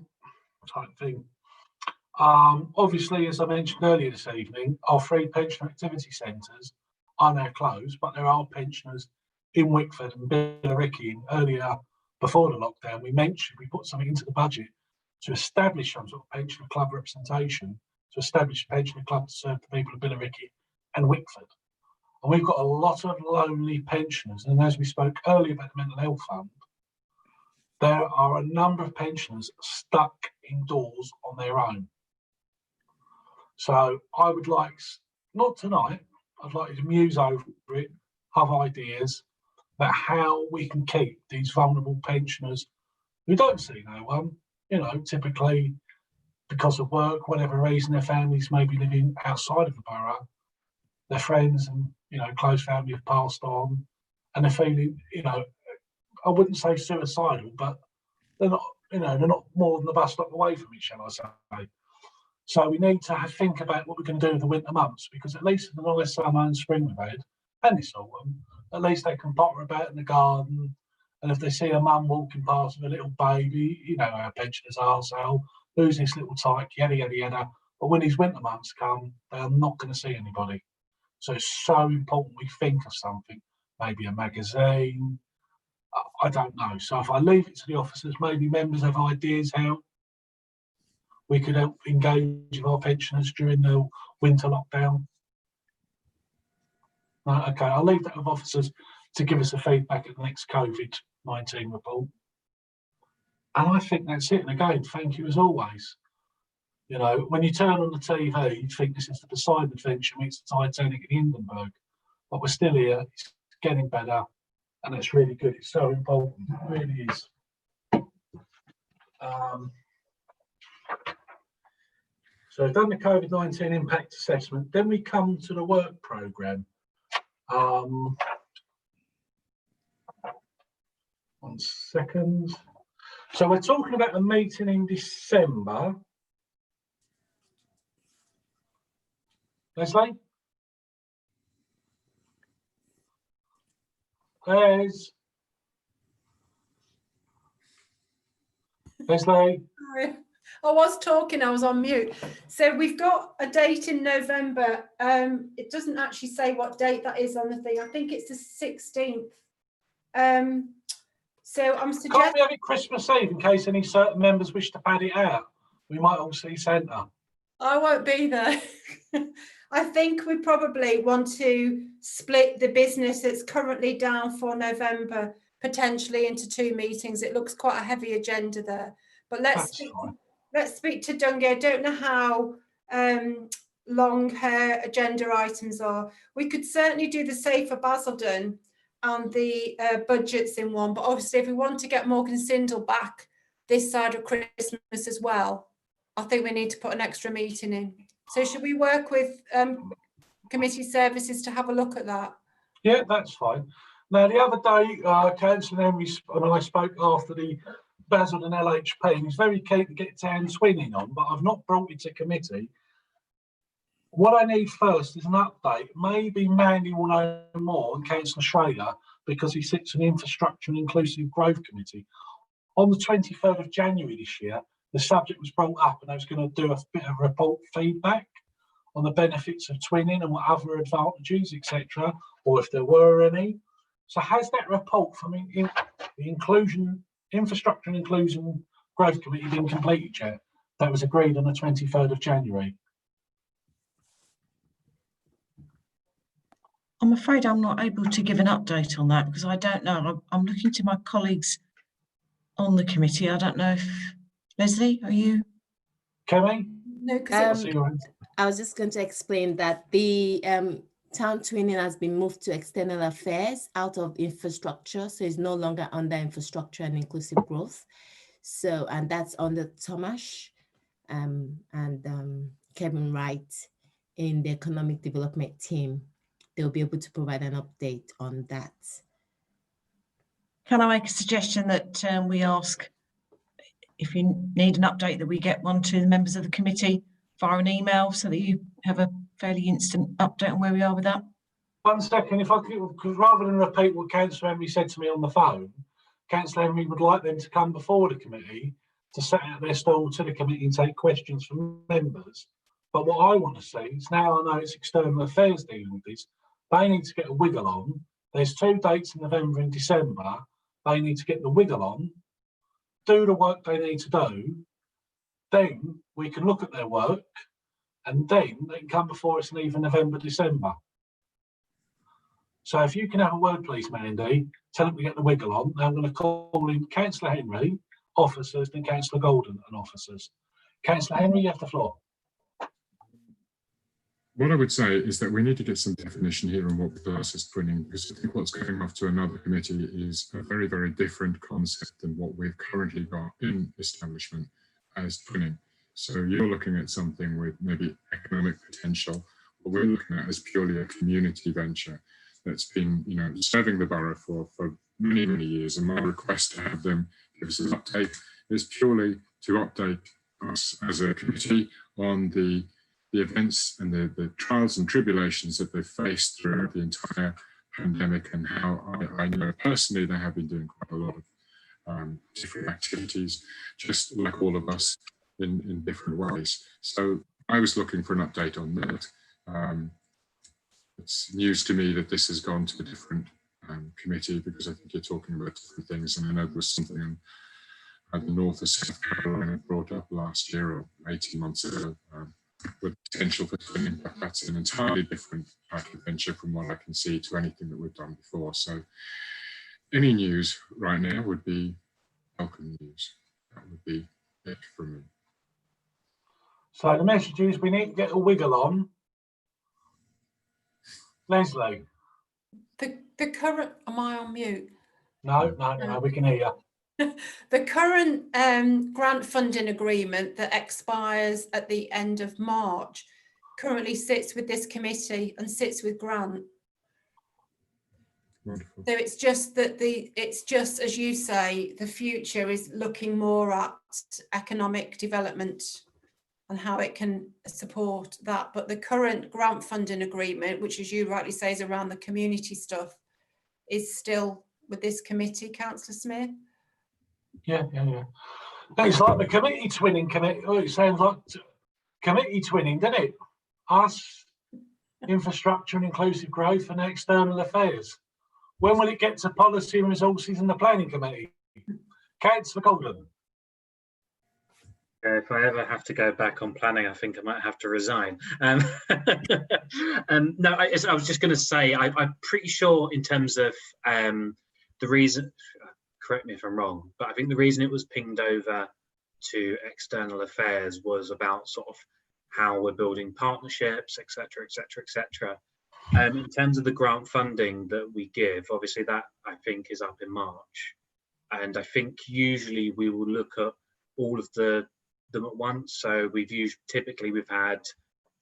type thing. Obviously, as I mentioned earlier this evening, our free pension activity centres are now closed, but there are pensioners in Wickford and Billericay. Earlier, before the lockdown, we put something into the budget to establish some sort of pensioner club representation, to establish a pensioner club to serve the people of Billericay and Wickford. And we've got a lot of lonely pensioners. And as we spoke earlier about the mental health fund, there are a number of pensioners stuck indoors on their own. So I would like, not tonight, I'd like you to muse over it, have ideas about how we can keep these vulnerable pensioners who don't see no one, you know, typically because of work, whatever reason, their families may be living outside of the borough, their friends and, you know, close family have passed on, and they're feeling, you know, I wouldn't say suicidal, but they're not, you know, they're not more than a bus stop away from it, shall I say. So we need to think about what we're going to do in the winter months, because at least in the nice summer and spring we've had, and this autumn, at least they can potter about in the garden. And if they see a mum walking past with a little baby, you know how pensioners are, so who's this little tyke, yada, yada, yada. But when these winter months come, they're not going to see anybody. So it's so important we think of something, maybe a magazine, I don't know. So if I leave it to the officers, maybe members have ideas how we could help engage with our pensioners during the winter lockdown. Right, okay, I'll leave that with officers to give us a feedback at the next COVID-19 report. And I think that's it. And again, thank you as always. You know, when you turn on the TV, you think this is the Poseidon Adventure meets the Titanic in Hindenburg. But we're still here, it's getting better, and it's really good. It's so important, it really is. So I've done the COVID-19 impact assessment. Then we come to the work programme. 1 second. So we're talking about a meeting in December. Leslie? Leslie? Sorry. I was talking, I was on mute. So we've got a date in November. It doesn't actually say what date that is on the thing. I think it's the 16th. So I'm suggesting... Can't we have it Christmas Eve in case any certain members wish to pad it out? We might all see Santa. I won't be there. I think we probably want to split the business that's currently down for November potentially into 2 meetings. It looks quite a heavy agenda there. But That's fine. let's speak to Dungy. I don't know how long her agenda items are. We could certainly do the Safer Basildon and the budgets in one, but obviously if we want to get Morgan Sindall back this side of Christmas as well, I think we need to put an extra meeting in. So should we work with committee services to have a look at that? Yeah, that's fine. Now, the other day, Councillor Henry and I spoke after the Basildon LHP, and he's very keen to get town twinning on, but I've not brought it to committee. What I need first is an update. Maybe Mandy will know more, and Councillor Schrader, because he sits in the Infrastructure and Inclusive Growth Committee. On the 23rd of January this year, the subject was brought up, and I was going to do a bit of report feedback on the benefits of twinning and what other advantages, etc., or if there were any. So has that report from the Infrastructure and Inclusion Growth Committee been completed yet? That was agreed on the 23rd of January. I'm afraid I'm not able to give an update on that because I don't know. I'm looking to my colleagues on the committee. I don't know if Leslie, are you? Kemi? No, because I was just going to explain that the town twinning has been moved to external affairs out of infrastructure, so it's no longer under infrastructure and inclusive growth. So, and that's under Tomash and Kevin Wright in the economic development team. They'll be able to provide an update on that. Can I make a suggestion that we ask if you need an update that we get one to the members of the committee via an email so that you have a fairly instant update on where we are with that? 1 second, if I could, because rather than repeat what Councillor Henry said to me on the phone, Councillor Henry would like them to come before the committee to set out their stall to the committee and take questions from members. But what I want to see is, now I know it's external affairs dealing with this, they need to get a wiggle on. There's 2 dates in November and December. They need to get the wiggle on, do the work they need to do. Then we can look at their work, and then they can come before us in either November, December. So if you can have a word, please, Mandy, tell them to get the wiggle on. Now I'm going to call in Councillor Henry, officers, then Councillor Golden and officers. Councillor Henry, you have the floor. What I would say is that we need to get some definition here on what we class as twinning, because I think what's going off to another committee is a very, very different concept than what we've currently got in establishment as twinning. So you're looking at something with maybe economic potential. What we're looking at is purely a community venture that's been, you know, serving the borough for many, many years. And my request to have them give us an update is purely to update us as a committee on the events and the trials and tribulations that they've faced throughout the entire pandemic, and how I know personally they have been doing quite a lot of different activities, just like all of us in different ways. So I was looking for an update on that. It's news to me that this has gone to a different committee, because I think you're talking about different things, and I know there was something in the north of South Carolina brought up last year or 18 months ago with potential for twinning, but that's an entirely different type of venture from what I can see to anything that we've done before. So any news right now would be welcome news. That would be it from me. So the message is we need to get a wiggle on. Leslie? The current, am I on mute? No, we can hear you. The current grant funding agreement that expires at the end of March currently sits with this committee and sits with Grant. Wonderful. So it's just that it's just, as you say, the future is looking more at economic development and how it can support that. But the current grant funding agreement, which, as you rightly say, is around the community stuff, is still with this committee, Councillor Smith. Yeah. It's like the committee twinning committee. Oh, it sounds like committee twinning, doesn't it? Us, infrastructure and inclusive growth, and external affairs. When will it get to policy and resources and the planning committee? Councillor Golden. If I ever have to go back on planning, I think I might have to resign. No, I was just going to say, I'm pretty sure in terms of the reason, correct me if I'm wrong, but I think the reason it was pinged over to external affairs was about sort of how we're building partnerships, etc., etc., etc. In terms of the grant funding that we give, obviously that I think is up in March, and I think usually we will look at all of them at once. So typically we've had,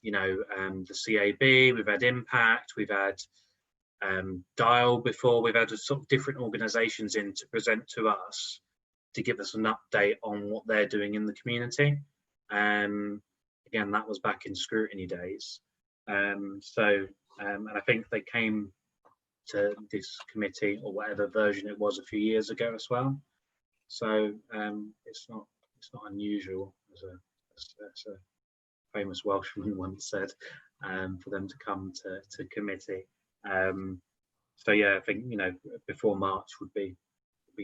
you know, the CAB, we've had Impact, we've had Dial before, we've had a sort of different organisations in to present to us to give us an update on what they're doing in the community. Again, that was back in scrutiny days. And I think they came to this committee or whatever version it was a few years ago as well. So it's not unusual, as a famous Welshman once said, for them to come to committee. So yeah, I think, you know, before March would be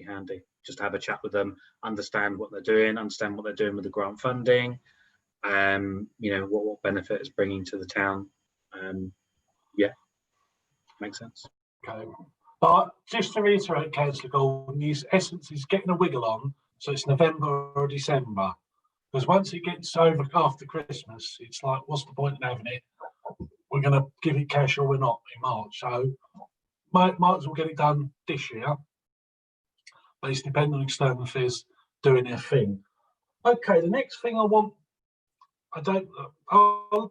handy. Just have a chat with them, understand what they're doing with the grant funding, you know, what benefit it's bringing to the town. Yeah, makes sense. Okay, but just to reiterate, Councillor Gordon, his essence is getting a wiggle on, so it's November or December, because once it gets over after Christmas, it's like, what's the point in having it? We're going to give it cash or we're not in March, so might as well get it done this year. But it's dependent on external affairs doing their thing. Okay, the next thing I'll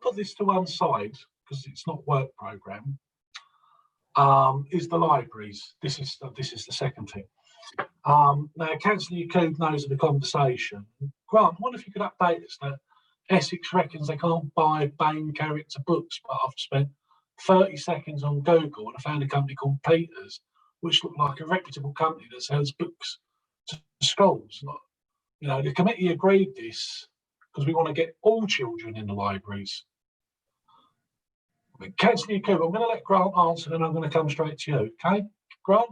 put this to one side because it's not work programme. Is the libraries. This is the second thing. Now, Councillor Yacoub knows of the conversation. Grant, I wonder if you could update us that Essex reckons they can't buy Bain character books, but I've spent 30 seconds on Google and I found a company called Peters, which looked like a reputable company that sells books to schools. You know, the committee agreed this because we want to get all children in the libraries. Councillor Yacoub, I'm going to let Grant answer, and I'm going to come straight to you. Okay, Grant?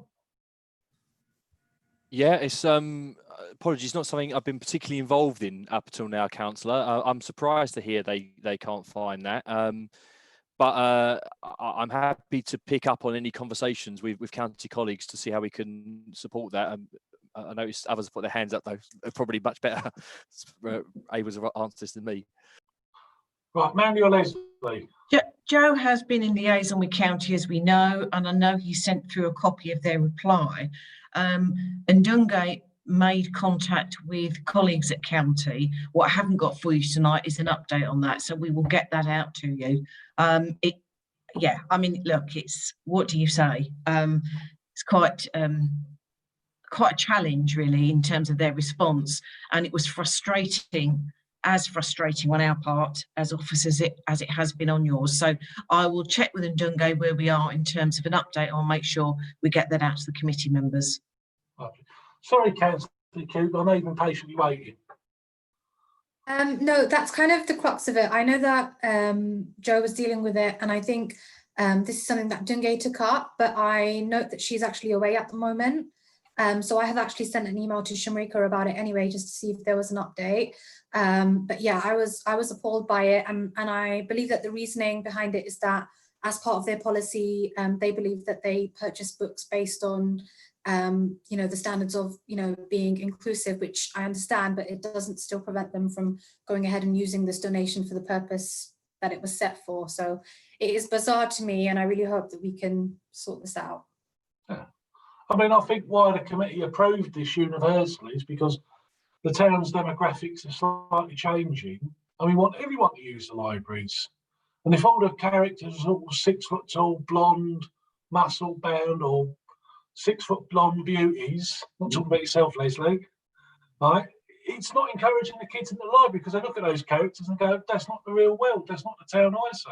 Yeah, it's apologies, not something I've been particularly involved in up until now, Councillor. I'm surprised to hear they can't find that. But I'm happy to pick up on any conversations with county colleagues to see how we can support that. I noticed others put their hands up, though. They're probably much better able to answer this than me. Right, Mandy or Leslie? Joe has been in liaison with county, as we know, and I know he sent through a copy of their reply. And Ndunge made contact with colleagues at county. What I haven't got for you tonight is an update on that, so we will get that out to you. Yeah, I mean, look, it's, what do you say? It's quite a challenge, really, in terms of their response, and it was frustrating on our part as officers as it has been on yours. So I will check with Ndunge where we are in terms of an update. I'll make sure we get that out to the committee members. Sorry, Councillor Yacoub, I know you've been patiently waiting. No, that's kind of the crux of it. I know that Joe was dealing with it, and I think this is something that Ndunge took up, but I note that she's actually away at the moment. So I have actually sent an email to Shamrika about it anyway, just to see if there was an update. But yeah, I was appalled by it, and I believe that the reasoning behind it is that as part of their policy, they believe that they purchase books based on you know, the standards of, you know, being inclusive, which I understand, but it doesn't still prevent them from going ahead and using this donation for the purpose that it was set for. So it is bizarre to me, and I really hope that we can sort this out. Yeah. I mean, I think why the committee approved this universally is because the town's demographics are slightly changing, and we want everyone to use the libraries. And if all the characters are all 6 foot tall, blonde, muscle bound, or 6 foot blonde beauties, not talking about yourself, Leslie, right? It's not encouraging the kids in the library, because they look at those characters and go, that's not the real world, that's not the town I say.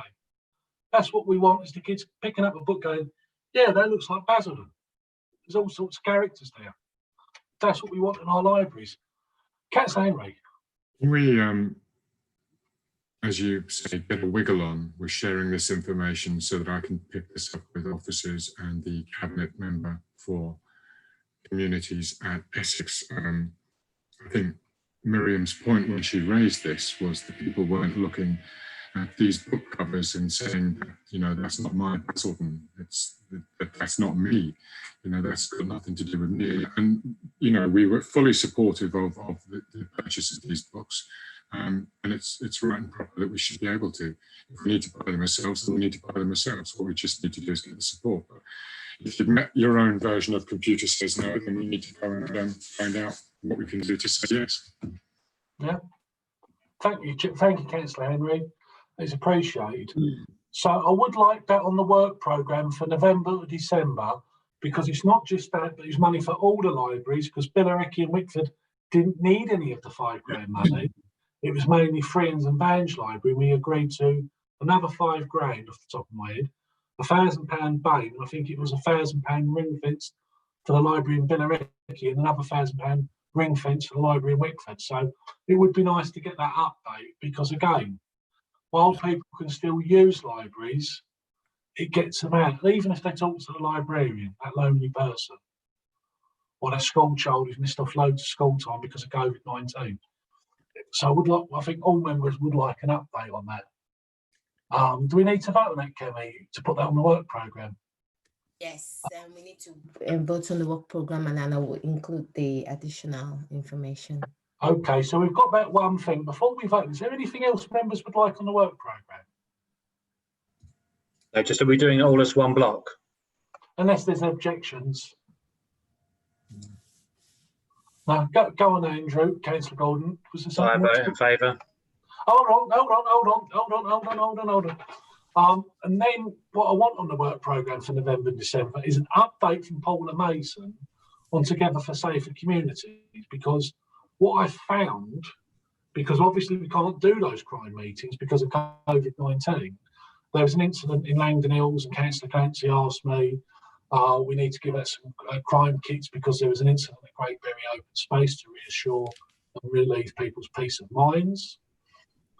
That's what we want, is the kids picking up a book going, yeah, that looks like Basildon. There's all sorts of characters there. That's what we want in our libraries. Councillor Henry. Can we, as you say, get a wiggle on with sharing this information so that I can pick this up with officers and the cabinet member for communities at Essex? I think Miriam's point when she raised this was that people weren't looking these book covers and saying, that, you know, that's not my Basildon, that's not me, you know, that's got nothing to do with me. And, you know, we were fully supportive of the purchase of these books. And it's right and proper that we should be able to. If we need to buy them ourselves, then we need to buy them ourselves. What we just need to do is get the support. But if you've met your own version of computer says no, then we need to go and find out what we can do to say yes. Yeah. Thank you, Councillor Henry. It's appreciated. So I would like that on the work programme for November to December, because it's not just that, but it's money for all the libraries, because Billericay and Wickford didn't need any of the £5 money. It was mainly Friends and Vange Library. We agreed to another £5 off the top of my head, £1,000 Bain, and I think it was £1,000 ring fence for the library in Billericay and another £1,000 ring fence for the library in Wickford. So it would be nice to get that update, because again, while people can still use libraries, it gets them out. Even if they talk to the librarian, that lonely person, or that school child who's missed off loads of school time because of COVID-19. So I would like, I think all members would like an update on that. Do we need to vote on that, Kemi, to put that on the work programme? Yes, we need to vote on the work programme, and then I will include the additional information. Okay, so we've got that one thing. Before we vote, is there anything else members would like on the work programme? No, just are we doing it all as one block? Unless there's objections. No, go on, Andrew. Councillor Gordon. Was there something? I vote in favour. Hold on. And then what I want on the work programme for November and December is an update from Paula Mason on Together for Safer Communities, because what I found, because obviously we can't do those crime meetings because of COVID-19, there was an incident in Langdon Hills and Councillor Clancy asked me, we need to give out some crime kits because there was an incident at Great Berry Open Space to reassure and relieve people's peace of minds.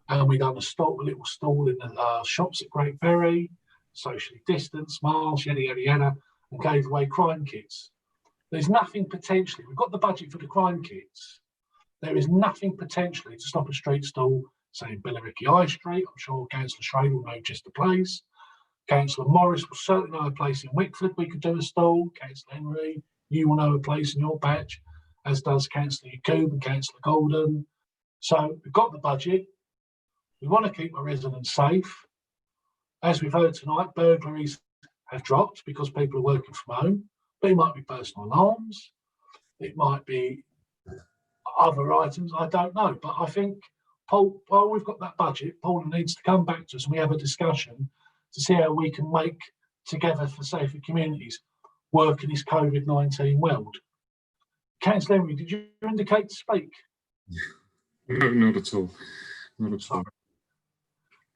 And we done a little stall in the shops at Great Berry, socially distanced, masks, yada, yada, yada, and gave away crime kits. There's nothing potentially, we've got the budget for the crime kits. There is nothing potentially to stop a street stall, say in Billericay High Street. I'm sure Councillor Schrader will know just the place. Councillor Morris will certainly know a place in Wickford we could do a stall. Councillor Henry, you will know a place in your patch, as does Councillor Yacoub and Councillor Golden. So we've got the budget. We want to keep our residents safe. As we've heard tonight, burglaries have dropped because people are working from home, but it might be personal alarms. It might be other items, I don't know. But I think, Paul, while we've got that budget, Paul needs to come back to us and we have a discussion to see how we can make Together for Safer Communities work in this COVID-19 world. Councillor Henry, did you indicate to speak? No, not at all. Not at all.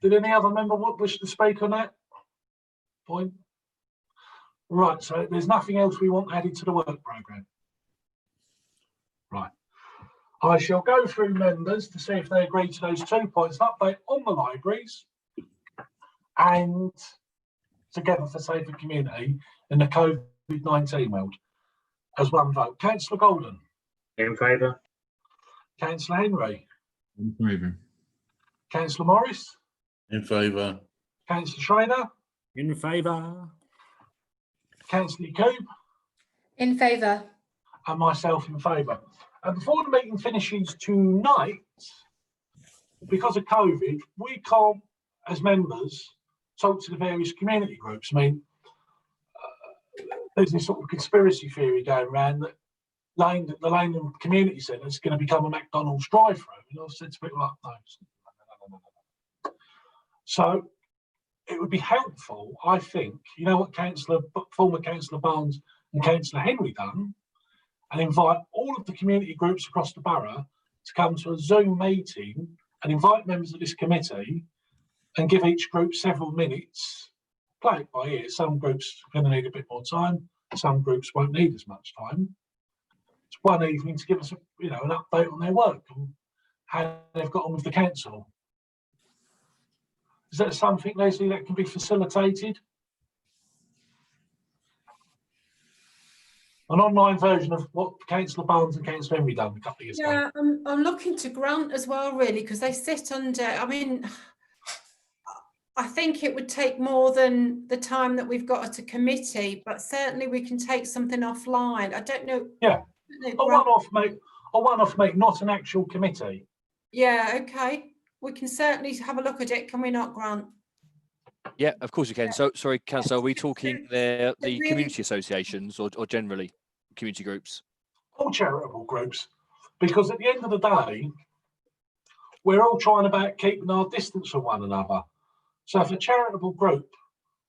Did any other member wish to speak on that point? Right, so there's nothing else we want added to the work programme. Right. I shall go through members to see if they agree to those 2 points, an update on the libraries and Together for Safer Community in the COVID-19 world as one vote. Councillor Golden. In favour. Councillor Henry. In favour. Councillor Morris. In favour. Councillor Schrader. In favour. Councillor Yacoub. In favour. And myself in favour. And before the meeting finishes tonight, because of COVID, we can't, as members, talk to the various community groups. I mean, there's this sort of conspiracy theory going around that the Langdon Community Centre is going to become a McDonald's drive-through. And I've said to people like, no. So it would be helpful, I think, you know what former Councillor Barnes and Councillor Henry done, and invite all of the community groups across the borough to come to a Zoom meeting and invite members of this committee and give each group several minutes, play it by ear. Some groups are going to need a bit more time, some groups won't need as much time. It's one evening to give us an update on their work and how they've got on with the council. Is that something, Leslie, that can be facilitated? An online version of what Councillor Barnes and Councillor Henry done a couple of years ago. Yeah, I'm looking to Grant as well, really, because they sit under, I mean, I think it would take more than the time that we've got at a committee, but certainly we can take something offline. I don't know. Yeah, a one-off, mate. A one-off, mate, not an actual committee. Yeah, okay. We can certainly have a look at it, can we not, Grant? Yeah, of course you can. So, sorry, Councillor, are we talking the community associations or generally community groups? All charitable groups, because at the end of the day, we're all trying about keeping our distance from one another. So if a charitable group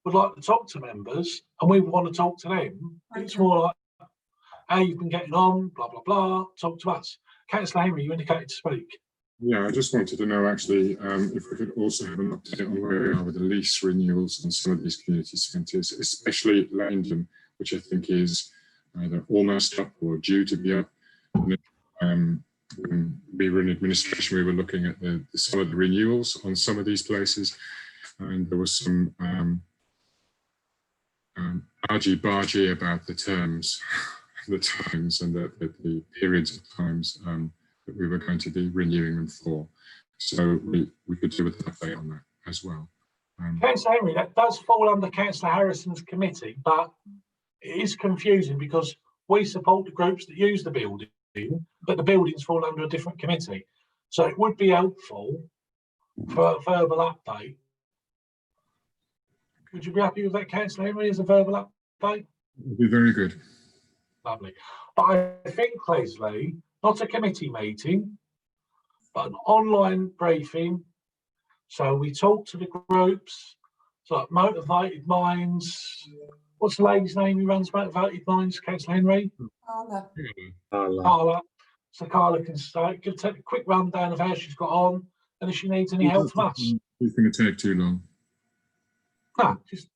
would like to talk to members and we want to talk to them, it's more like, how you've been getting on, blah, blah, blah, talk to us. Councillor Henry, you indicated to speak. Yeah, I just wanted to know actually if we could also have an update on where we are with the lease renewals on some of these community centres, especially Langdon, which I think is either almost up or due to be up. When we were in administration, we were looking at some of the renewals on some of these places, and there was some argy-bargy about the terms, the times, and the periods of times that we were going to be renewing them for. So we could do with an update on that as well. Councillor Henry, that does fall under Councillor Harrison's committee, but it is confusing because we support the groups that use the building, but the buildings fall under a different committee. So it would be helpful for a verbal update. Would you be happy with that, Councillor Henry, as a verbal update? It would be very good. Lovely. But I think, Leslie, not a committee meeting, but an online briefing. So we talk to the groups, so like Motivated Minds. What's the lady's name who runs Motivated Minds, Councillor Henry? Carla. Carla. So Carla can start, give a quick rundown of how she's got on and if she needs any help from us. It's going to take too long. No, just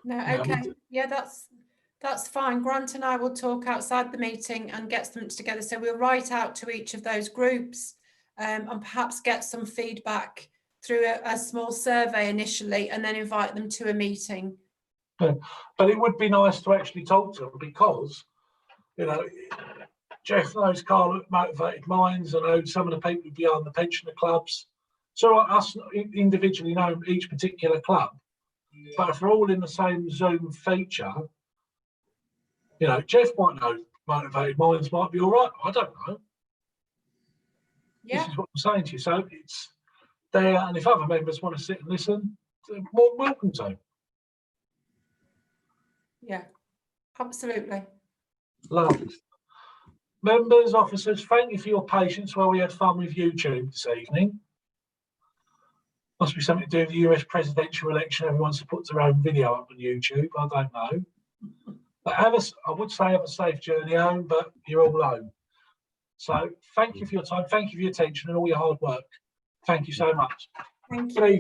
No, okay. Yeah, that's fine. Grant and I will talk outside the meeting and get something together. So we'll write out to each of those groups and perhaps get some feedback through a small survey initially and then invite them to a meeting. But it would be nice to actually talk to them because, you know, Jeff knows Carl at Motivated Minds. I know some of the people behind the pensioner clubs. So us individually know each particular club, but if we're all in the same Zoom feature, you know, Jeff might know Motivated Minds might be all right. I don't know. Yeah. This is what I'm saying to you. So it's there, and if other members want to sit and listen, they're more than welcome to. Yeah, absolutely. Lovely. Members, officers, thank you for your patience while we had fun with YouTube this evening. Must be something to do with the US presidential election. Everyone's to put their own video up on YouTube. I don't know. But I would say have a safe journey home, but you're all home. So thank you for your time. Thank you for your attention and all your hard work. Thank you so much. Thank you.